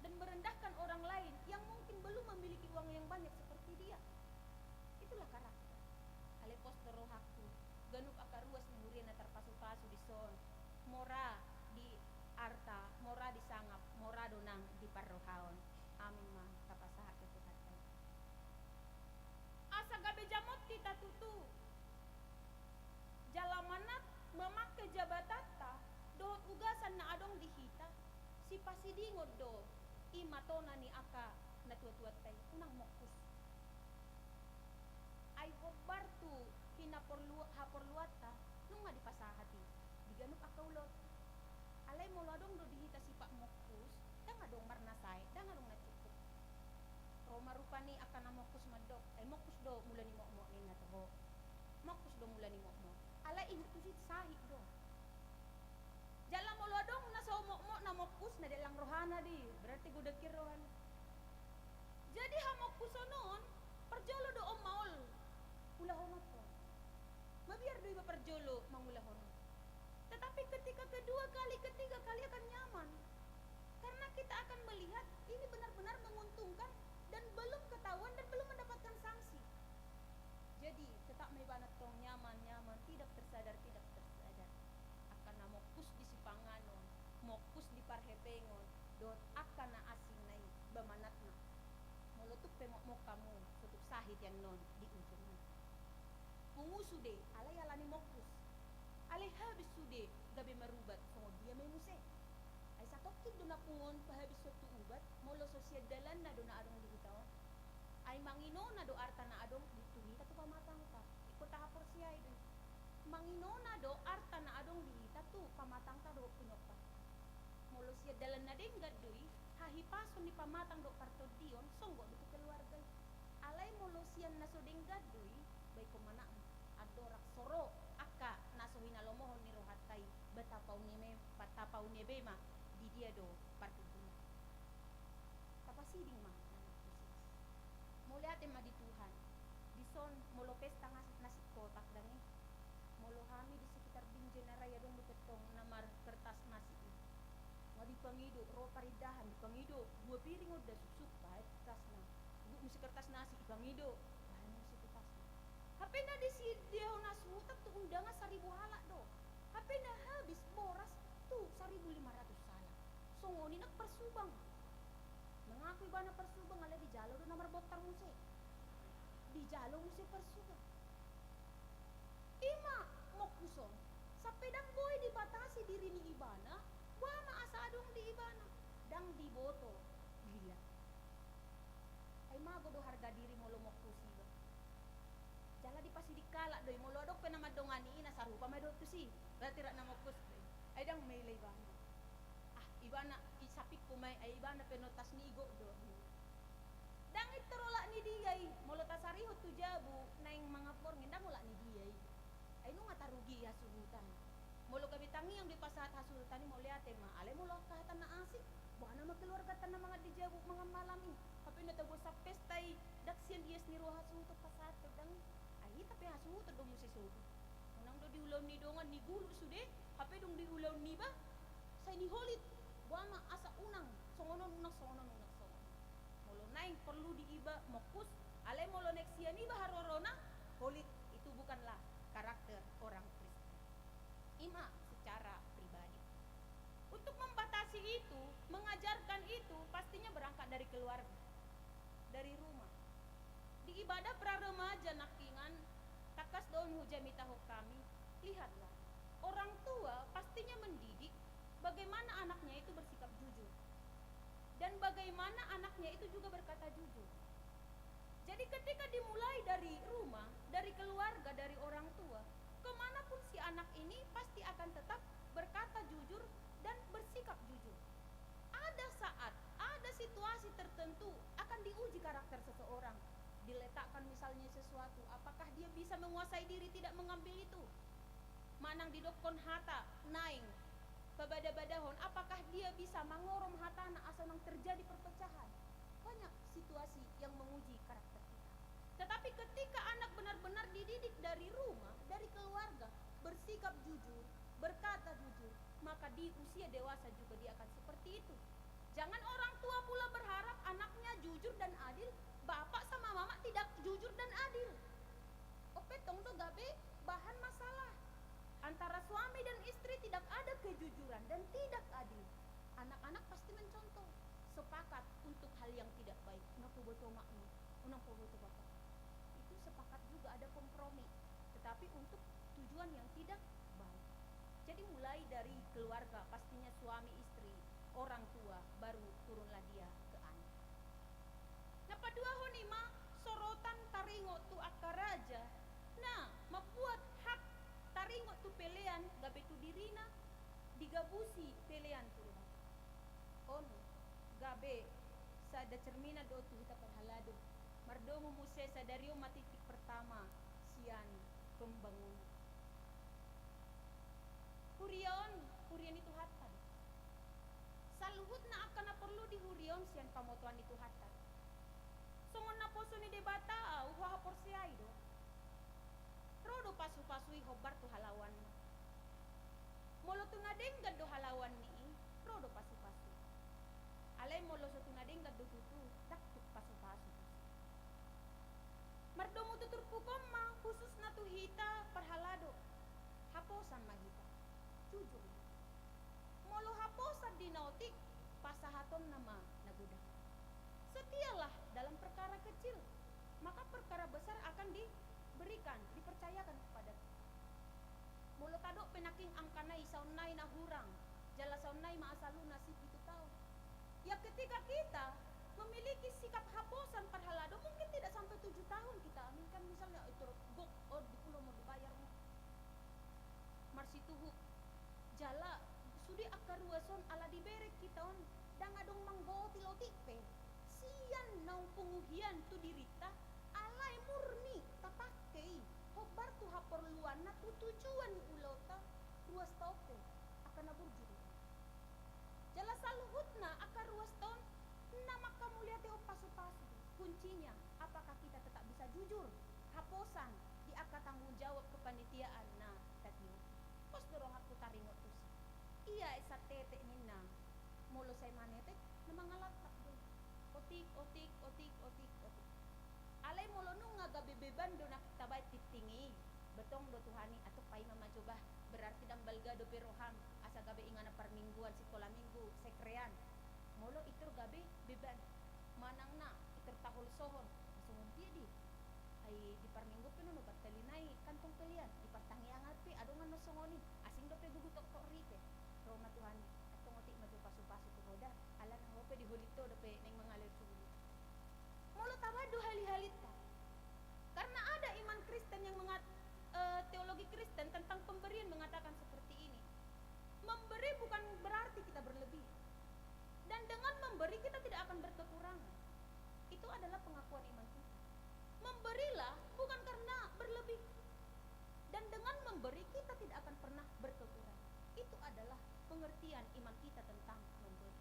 dan merendahkan orang lain yang mungkin belum memiliki uang yang banyak seperti dia. Itulah karakter. Alepos torohaku, ganuk akaruas ni muriana terpasu-pasu di son, mora di arta, mora di sangap, mora donang di parrohaon. Amin ma, kapasahat ke Tuhan. Asa gabe jamot kita tutu. Jalamanat memakai jabatata, dohot ugasan na adong dihita, si pasidingod do, imatona ni aka na tuat-tuat tay, unang mokus. Ay hobar tu haporluata nung nga dipasahati diganuk akaulot alay mo ladong do dihita si Pak Mokus dang adong marnasay dang adong nacukup Roma rupa ni akan na Mokus madok ay Mokus do mula ni mokmo ni nataho Mokus do mula ni mokmo alay inutusit sahik do jala mo ladong nasa mokmo na Mokus na dalang rohana di berarti gudakir rohana jadi ha Mokusonon perjolo do om maul ulahonot po. Mabiar do iba perjolo mangulahonot. Tetapi ketika kedua kali, ketiga kali akan nyaman. Karena kita akan melihat ini benar-benar menguntungkan dan belum ketahuan dan belum mendapatkan sanksi. Jadi tetap mebanat tong nyaman-nyaman, tidak tersadar. Akan na mokus di sipanganon, mokus di parhepengon, dot akan na asinay bamanatna. Mulutuk pemok kamu, tutup sahit yan non di ujungnya. Pungusude, alay alani mokus. Ale habis sude gabe marubat songo dia may muse. Ay sa tokkid do na pungon pahabis so ubat molo sosial dalan na do na adong digitaw. Ay mangino na do arta na adong dituhita to pamatang ta. Ikot ta hapor siya do. Mangino na do arta na adong dihita to pamatang ta do punyok pa. Molo siya dalan na ding gadoy hahipason ni pamatang do kartod diyon songgo do keluarga. Alay molo siya nasuding gadoy bay kumanaan adorak soro aka naso hinalomohon ni rohatay batapaw ni bema di dia do partuduna kapasiding mah muli ate ma di Tuhan dison molo pesta nasi kotak dangi molo hami di sekitar binjen na raya dong buketong namar kertas nasi nga di pangido ro paridahan di pangido 2 piring udah susuk baik kertas na bu musi kertas nasi ipangido bahan musi kertas hape na di si dia nasutat tu undangan 1.000 halak do hape na habis boras tu 1.500 salah songoni nak persubang mengaku ibana persubang ala di jalo do namar botar muse di jalo muse persubang ima mokusong sa pedang boy dibatasi diri ni ibana wama asa adong di ibana dang di boto gila ay mago do harga diri mo lomokusi ba jala di pasi dikala doy mo lodok pe namadongan ni ina sarupa may do tu si berarti ra namokus ay dang may ibana ibana isapik ko may ay ibana penotas nigo do dang iterola ni diyay molo tasariho tu jabu naing mga porngin dang wala ni diyay ay no nga tarugi hasuhutan molo kami tangi yang dipasahat hasuhutan ni moliate ma ale molo kahatan na asik buana magkeluarga tan na mga dijabu mga malami tapi na tabo sa pestay daksyan dias ni roha hasuhutot pasahat dang ay tapi hasuhutot do mo si sudo unang do diulaw ni dongan ni gulo sude hape dong diulaw ni ba say ni holit buama asa unang songonon songonon molo naing perlu diiba mokus ale molo next ni ba harorona holit itu bukanlah karakter orang Kristen ima secara pribadi untuk membatasi itu mengajarkan itu pastinya berangkat dari keluarga dari rumah di ibadah pra remaja nakingan takas daun hujamita kami lihatlah orang tua pastinya mendidik bagaimana anaknya itu bersikap jujur dan bagaimana anaknya itu juga berkata jujur. Jadi ketika dimulai dari rumah, dari keluarga, dari orang tua, kemanapun si anak ini pasti akan tetap berkata jujur dan bersikap jujur. Ada saat, ada situasi tertentu akan diuji karakter seseorang. Diletakkan misalnya sesuatu, apakah dia bisa menguasai diri tidak mengambil itu? Manang didokon hata, naing, babada-badahon, apakah dia bisa mengorom hatana asal terjadi perpecahan? Banyak situasi yang menguji karakter kita. Tetapi ketika anak benar-benar dididik dari rumah, dari keluarga, bersikap jujur, berkata jujur, maka di usia dewasa juga dia akan seperti itu. Jangan orang tua pula berharap anaknya jujur dan adil, bapak sama mama tidak jujur dan adil. Opetong do gabe bahan masalah. Antara suami dan istri tidak ada kejujuran dan tidak adil. Anak-anak pasti mencontoh, sepakat untuk hal yang tidak baik. Unang puboto makno, unang puboto bapak. Itu sepakat juga ada kompromi, tetapi untuk tujuan yang tidak baik. Jadi mulai dari keluarga, pastinya suami istri, orang tua, baru turunlah dia ke anak. Nah padua honima sorotan taringo tu akaraja. Nah membuat hak taringo tu pelean gabe tu dirina digabusi pelean tu ono gabe sada cermina do tu hita perhalado mardomo muse sadario matitik pertama sian pembangunan hurian itu hatan saluhut na akan na perlu di hurion sian pamotuan itu hatan songon na poso ni debata uha porsiay do rodo pasu-pasui hobar tu halawan molo tu ngadenggan do halawan ni rodo pasu-pasu alay molo so tu ngadenggan do tutu daktuk pasu-pasu mardomo tutur pukom ma khusus na tu hita perhalado haposan mahita jujur molo haposan dinautik pasahaton nama nagudak setialah dalam perkara kecil maka perkara besar akan diberikan, dipercayakan kepada Molo tado penaking angkanai saunai na hurang. Jala saunai maasalu nasib itu tahu. Ya ketika kita memiliki sikap haposan parhalado mungkin tidak sampai 7 tahun kita aminkan misalnya itu gok di pulau mau dibayar marsituhu jala sudi akaruason ala dibere kita on dang adong manggoti lotipe sian naung penguhian tu dirita alai murni tapakai hobar tu haperluan na tu tujuan ulota ruas taupe akan aburjuri jala saluhutna akar ruas taun nama kamu lihat teo pasu-pasu kuncinya apakah kita tetap bisa jujur haposan di akar tanggung jawab kepanitiaan nah tadi pos dorong aku taringot tuh iya esa tete nina mulu saya manete nama ngalatak deh otik alai mulu nunga gabe beban do nak kita baik titingi betong do tuhani atau pai mama coba berarti dang balga do peroham asa gabe ingana permingguan sekolah minggu sekrean molo itur gabe beban manang na itur tahul sohon sumumpi di ay di parminggu pinuno bartalinay kantong pelian di partangiang ati adongan no songoni asing do pe gugutok tok rite roma tuhani atong oti maju pasu-pasu tu roda ala nang hope di hulito do pe neng mengalir sulu molo tabado hali-halita karena ada iman Kristen yang teologi Kristen tentang pemberian mengatakan seperti ini memberi bukan berarti kita berlebih dan dengan memberi kita tidak akan berkekurangan. Itu adalah pengakuan iman kita. Memberilah bukan karena berlebih. Dan dengan memberi kita tidak akan pernah berkekurangan. Itu adalah pengertian iman kita tentang memberi.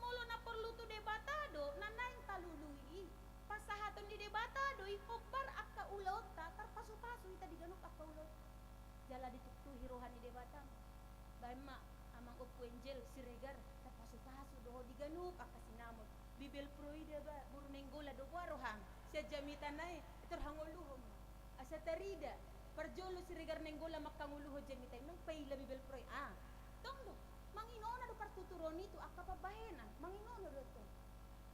Molo na perlu tu debatado nanaing talului. Pasahaton di debatado ihobar akka ulota tarpasu-pasu ita diganok akka ulota. Jala dituktu hirohan di debatam. Baima amang opwenjel siregar pasu-pasu doho diganuk akka sinamot bibel proida ba burnenggola do warohang sia jamitanay iturhanguluhom asa tarida parjolo siregar nenggola makanguluho jamitai nang paila bibel proy tongdo manginona do partuturoni tu akka pabahenan manginona do to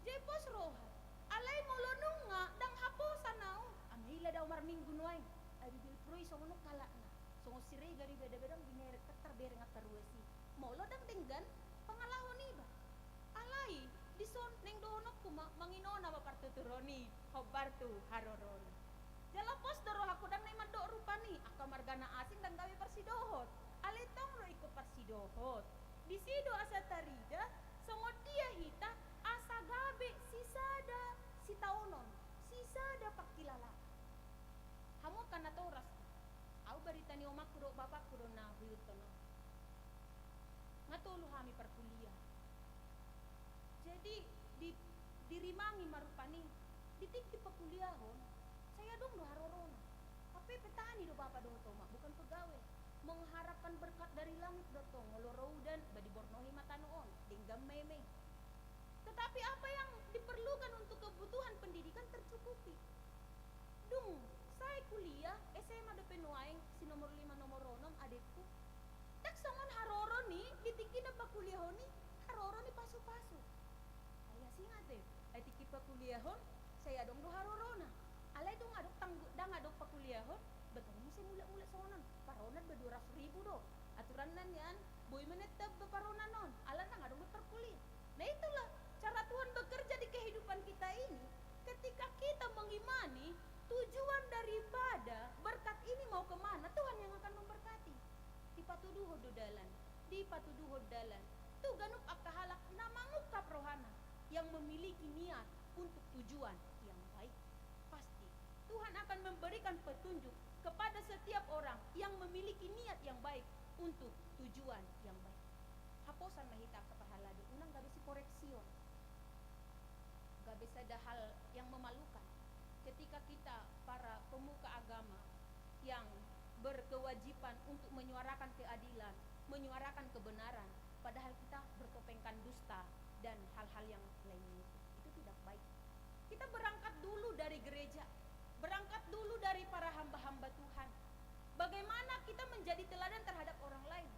jay pos roha alay molonong nga dang haposan nao amila daw marminggu noy ay bibel proy songono kala na songo siregar beda-bedang bineret terbere nga karuesi molo dang denggan pangalahon iba alai dison neng dohonok kuma manginona mapartuturoni hobar tu haroron jala pos doro aku dang nay madok rupani aka margana asing dang gawe parsidohot alai tong lo iko parsidohot di sido asa tarida songo dia hita asa gabe sisada sitaonon sisada pakilala hamo kana toras au barita ni omakku do bapakku do na huyutono ngatulu kami perkuliah jadi dirimangi marupani ditik di perkuliahon saya dong do harorona tapi petani do bapak do toma bukan pegawai mengharapkan berkat dari langit do to ngoloroudan badi bornohi matanoon dinggam meme tetapi apa yang diperlukan untuk kebutuhan pendidikan tercukupi dung saya kuliah SMA do penuaing si nomor 5 nomor 6 adekku tak songon haroroni ditiki na pakuliahoni haroroni pasu-pasu ayah singat deh ay tiki pakuliahon saya dong do harorona alay dong adok dang adok pakuliahon betul mesti mula-mula songonan paronan ba 200,000 do aturan nan yan boy menetap ba paronan non alan nang adong berkuliah nah itulah cara Tuhan bekerja di kehidupan kita ini ketika kita mengimani tujuan daripada berkat ini mau kemana Tuhan yang akan memberkati di patuduhod dalan tu ganuk akahalak na mangukap rohana yang memiliki niat untuk tujuan yang baik pasti Tuhan akan memberikan petunjuk kepada setiap orang yang memiliki niat yang baik untuk tujuan yang baik haposan mahita kapahalado unang gabi si koreksion gabi sada hal yang memalukan ketika kita para pemuka agama yang berkewajiban untuk menyuarakan keadilan, menyuarakan kebenaran, padahal kita bertopengkan dusta dan hal-hal yang lainnya itu tidak baik. Kita berangkat dulu dari gereja, berangkat dulu dari para hamba-hamba Tuhan. Bagaimana kita menjadi teladan terhadap orang lain?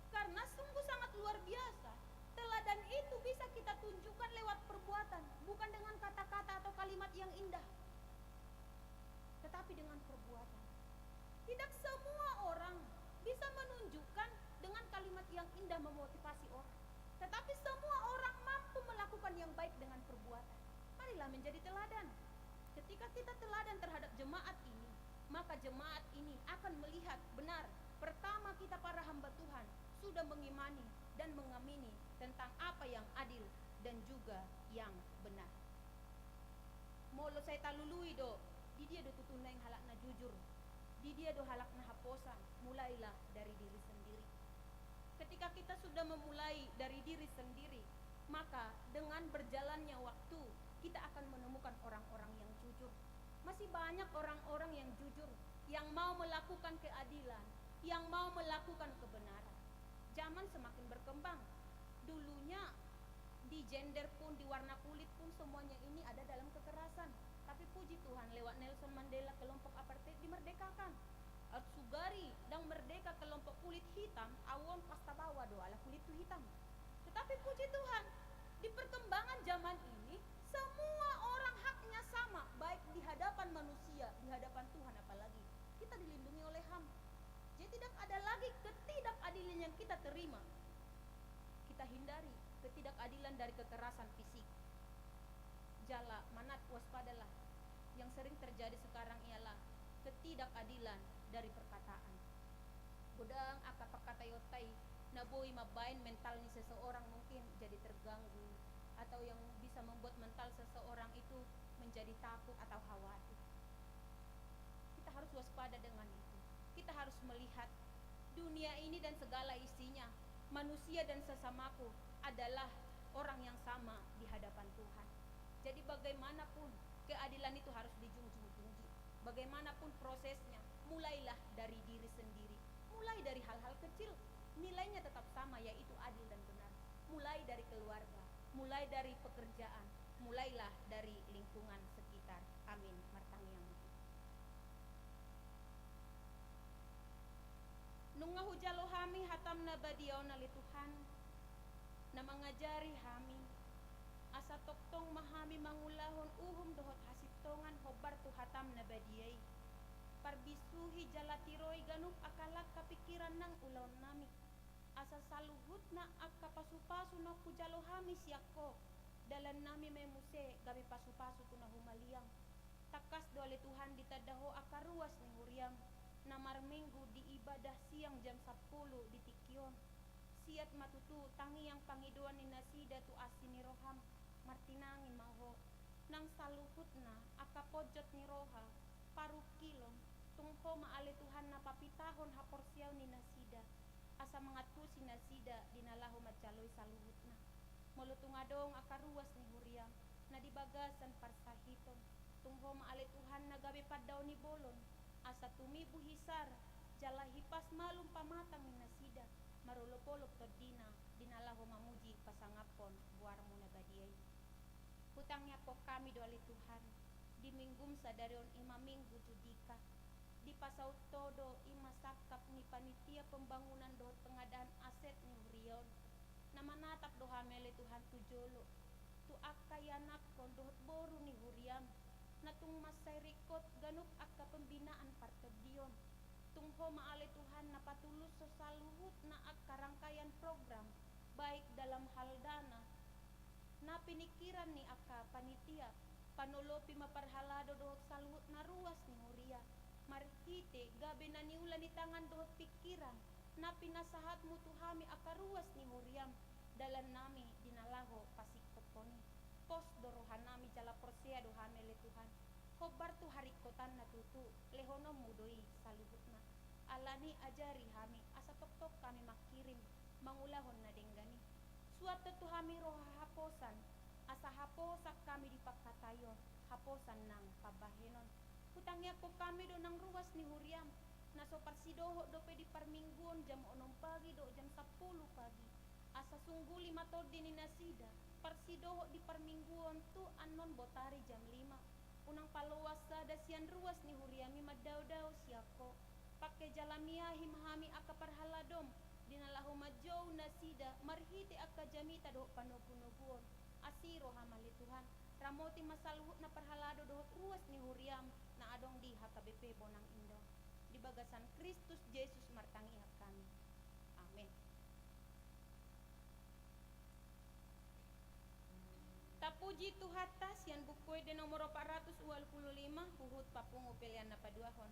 Karena sungguh sangat luar biasa. Teladan itu bisa kita tunjukkan lewat perbuatan, bukan dengan kata-kata atau kalimat yang indah, tetapi dengan perbuatan. Tidak semua orang bisa yang indah memotivasi orang, tetapi semua orang mampu melakukan yang baik dengan perbuatan. Marilah menjadi teladan. Ketika kita teladan terhadap jemaat ini, maka jemaat ini akan melihat benar. Pertama, kita para hamba Tuhan sudah mengimani dan mengamini tentang apa yang adil dan juga yang benar. Molo saya talului do, di dia do tutuna yang halakna jujur, di dia do halakna haposan. Mulailah dari diri sendiri. Ketika kita sudah memulai dari diri sendiri, maka dengan berjalannya waktu kita akan menemukan orang-orang yang jujur. Masih banyak orang-orang yang jujur, yang mau melakukan keadilan, yang mau melakukan kebenaran. Zaman semakin berkembang. Dulunya di gender pun, di warna kulit pun, semuanya ini ada dalam kekerasan. Tapi puji Tuhan, lewat Nelson Mandela kelompok apartheid dimerdekakan. Sugari dan merdeka kelompok kulit hitam, awon pasta bawa do ala kulit itu hitam. Tetapi puji Tuhan, di perkembangan zaman ini semua orang haknya sama, baik di hadapan manusia, di hadapan Tuhan apalagi. Kita dilindungi oleh HAM. Jadi tidak ada lagi ketidakadilan yang kita terima. Kita hindari ketidakadilan dari kekerasan fisik. Jala, manat, waspadalah. Yang sering terjadi sekarang ialah ketidakadilan dari perkataan. Bodang aka pakatayotai naboi mabain mental ni seseorang mungkin jadi terganggu, atau yang bisa membuat mental seseorang itu menjadi takut atau khawatir. Kita harus waspada dengan itu. Kita harus melihat dunia ini dan segala isinya, manusia dan sesamaku adalah orang yang sama di hadapan Tuhan. Jadi bagaimanapun keadilan itu harus dijunjung tinggi. Bagaimanapun prosesnya, mulailah dari diri sendiri. Mulai dari hal-hal kecil, nilainya tetap sama, yaitu adil dan benar. Mulai dari keluarga, mulai dari pekerjaan, mulailah dari lingkungan sekitar. Amin. Martang yang nunga hujalo hami hatam nabadiyauna li Tuhan na mengajari hami asa toktong mahami mangulahon uhum dohot hasiptongan hobar tu hatam nabadiyai parbisuhi jalatiroi ganup akalak kapikiran nang ulaon nami asa saluhut na akka pasu-pasu na kujalo hami siako dalan nami memuse gabi pasu-pasu tu na humaliang takas dole Tuhan ditadaho akaruas ni huriam namar minggu di ibadah siang jam 10 di Tikyon siat matutu tangi yang pangiduan ni nasida tu asini roham martinangin maho nang saluhutna aka pojot ni roha paru kilom tungho maale Tuhan na papitahon haporsiaw ni nasida asa mangatusi nasida dinalahu macaloy saluhutna molutungadong akaruas ni huriam na dibagasan parsahiton tungho maale Tuhan na gabi padaw ni bolon asa tumibu hisar jala hipas malum pamatang ni nasida marulopolok tordina dinalaho mamuji pasangapon buarmu nabadiyay hutangnya po kami doali Tuhan di minggum sadarion ima minggu judika di pasaw todo ima sakap ni panitia pembangunan dohot pengadaan aset ni hurion na manatap doha mele Tuhan tujolo tu akayanak kon dohot boru ni huriam natung masay rikot ganuk akka pembinaan partodion tungho maale Tuhan na patulus sa saluhut na akka rangkaian program baik dalam hal dana na pinikiran ni akka panitia panolopi maparhalado dohot saluhut na ruas ni huria marhite gabi na niula ni tangan dohot pikiran na pinasahat mo tuhami akka ruas ni huriam dalan nami dinalaho pasikot koni pos dorohan nami jala persea dohame le Tuhan hobar tu harikotan na tutu lehonom mudoi saluhutna alani ajari hami asa tok-tok kami makirim mangulahon na denggani suatu tu hami roha haposan asa haposak kami dipakatayon haposan nang pabahenon hutangnya ko kami do nang ruas ni huriam na so parsidoho do pe di parmingguon jam 6 pagi do jam 10 pagi asa sungguli matod din ni nasida parsidoho di parmingguon tu anon botari jam 5 unang paluwas sada sian ruas ni huriami madaw-daw siako pakai jalamia himhami aka parhaladom dinalahu majow nasida marhiti aka jamita do panopunuguon asiro hamali Tuhan ramoti masaluhut na parhalado dohot ruas ni huriam na adong di HKBP Bonang Indo di bagasan Kristus Yesus martangi kami amin. puji Tuhatta sian bukoi de nomor 425 huhut papungu pilihan na paduahon.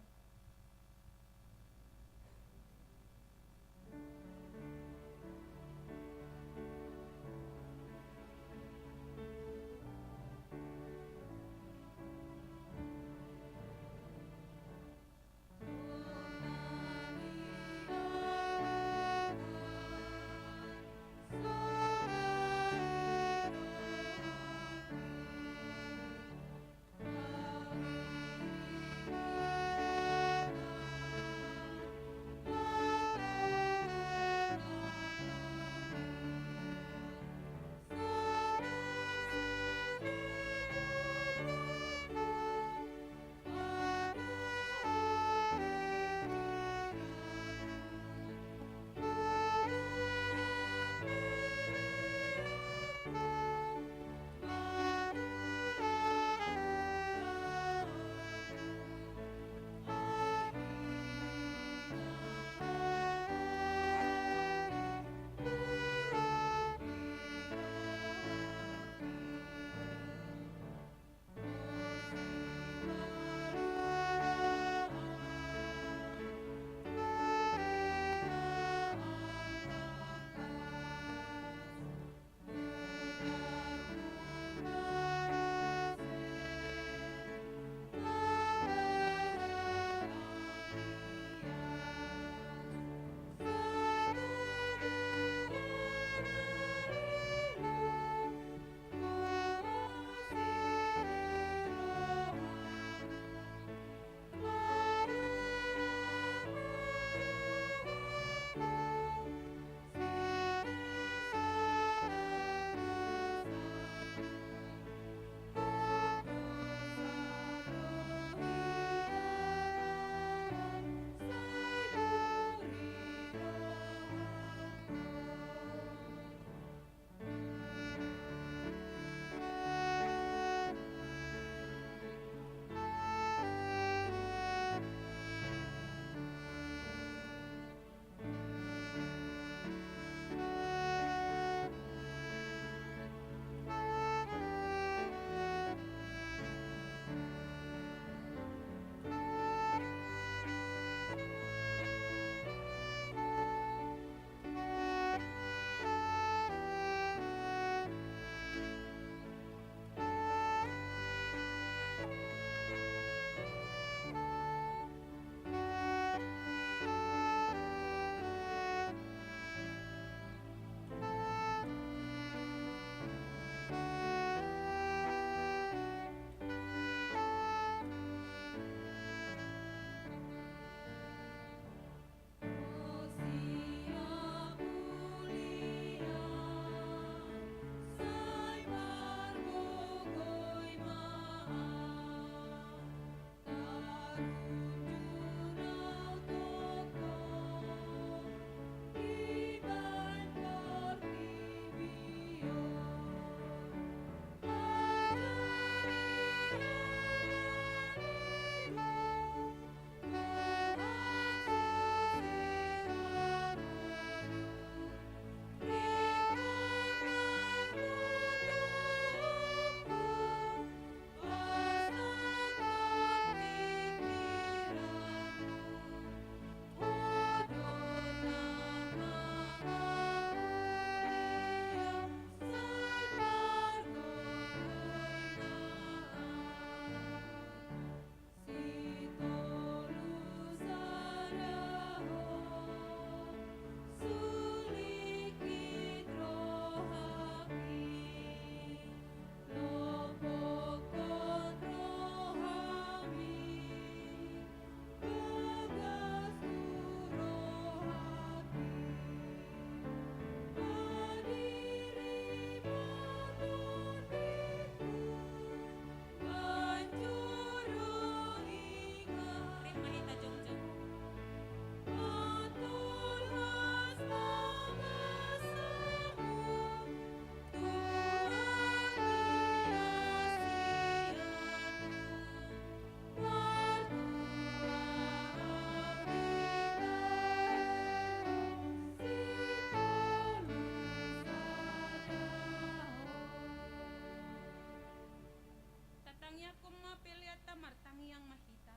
tangiang mahita.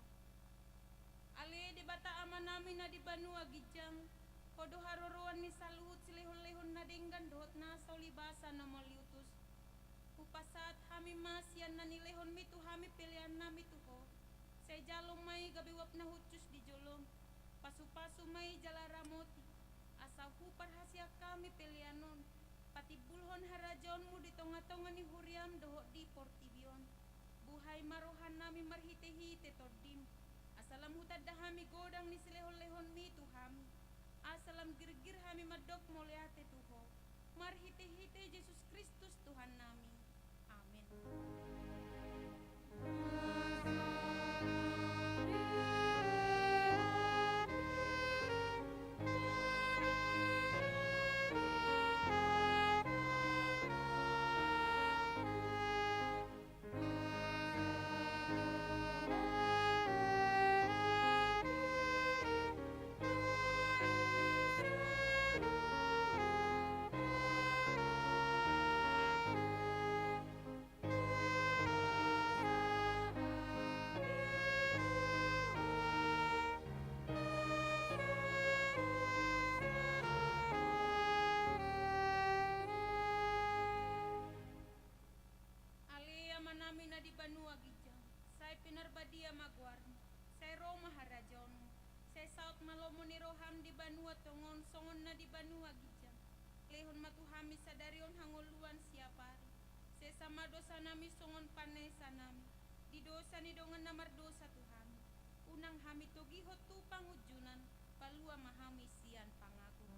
Ale di bata ama namin na di banua gijang, kodo haroroan ni saluhut silehon-lehon na denggan dohot na sa ulibasa na maliutus. Upasat hami masyan na nilehon mitu hami pilihan na mituho. Say jalong may gabiwap na hutus di jolong, pasu-pasu may jalaramoti. Asa hupar hasya kami pilihanon, pati bulhon harajonmu di tonga-tonga ni huriam dohot di portibion. Buhay marohan nami marhite-hite tordim. Asalam hutad dahami godang ni silehon-lehon mitu hami. Asalam gir-gir hami madok moleate tuho. Marhite-hite Yesus Kristus Tuhan nami. Amin. Nami na di banua gijang, say pinarbadia magwarni, say Roma harajon, say saut malomo ni roham di banua tongon, songon na di banua gijang, lehon matuhami sa darion hanguluan siapari, say sama dosa nami songon panay sa nami, di dosa ni dongan namar dosa tuhami, unang hami togihot tu pangujunan, palua mahami sian pangaku.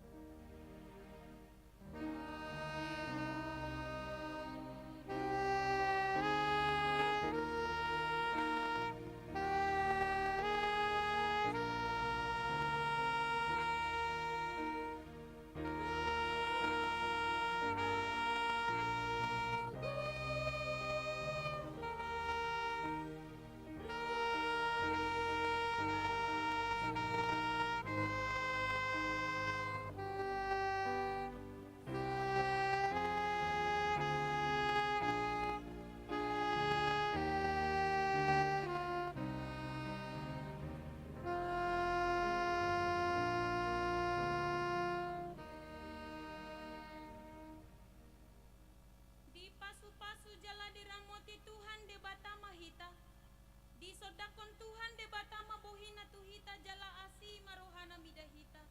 Di sodakon Tuhan de batama bohina tuhita jala asi marohana midahita.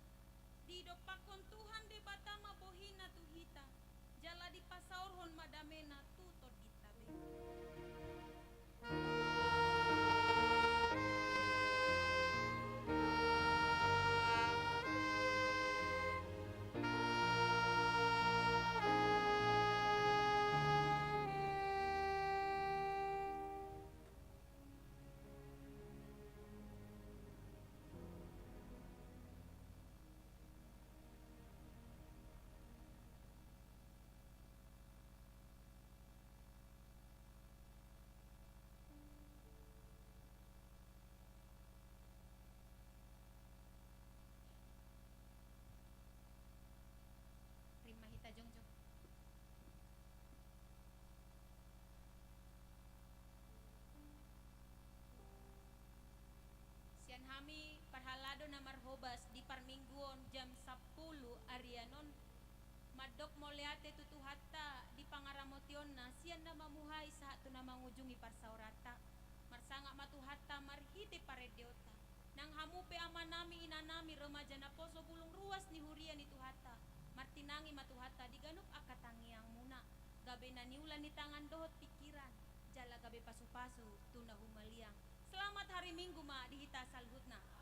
Di dopakon Tuhan de batama bohina tuhita jala di pasaurhon madamena tutor ditabe. Jongjong. Sian hami parhalado na marhobas di parmingguon jam 10 arianon madok moleate tutuhatta di pangaramotion na sian na mamuhay sa hato na mangunjungi parsaurata marsanga matuhatta marhite paredeota nang hamupe ama nami inanami remaja na poso bulong ruas ni hurian ni tuhata martinangi matuhata di ganop akatangiang muna gabe naniulan ni tangan dohot pikiran jala gabe pasu-pasu tuna humaliang. Selamat hari Minggu ma dihita salhutna.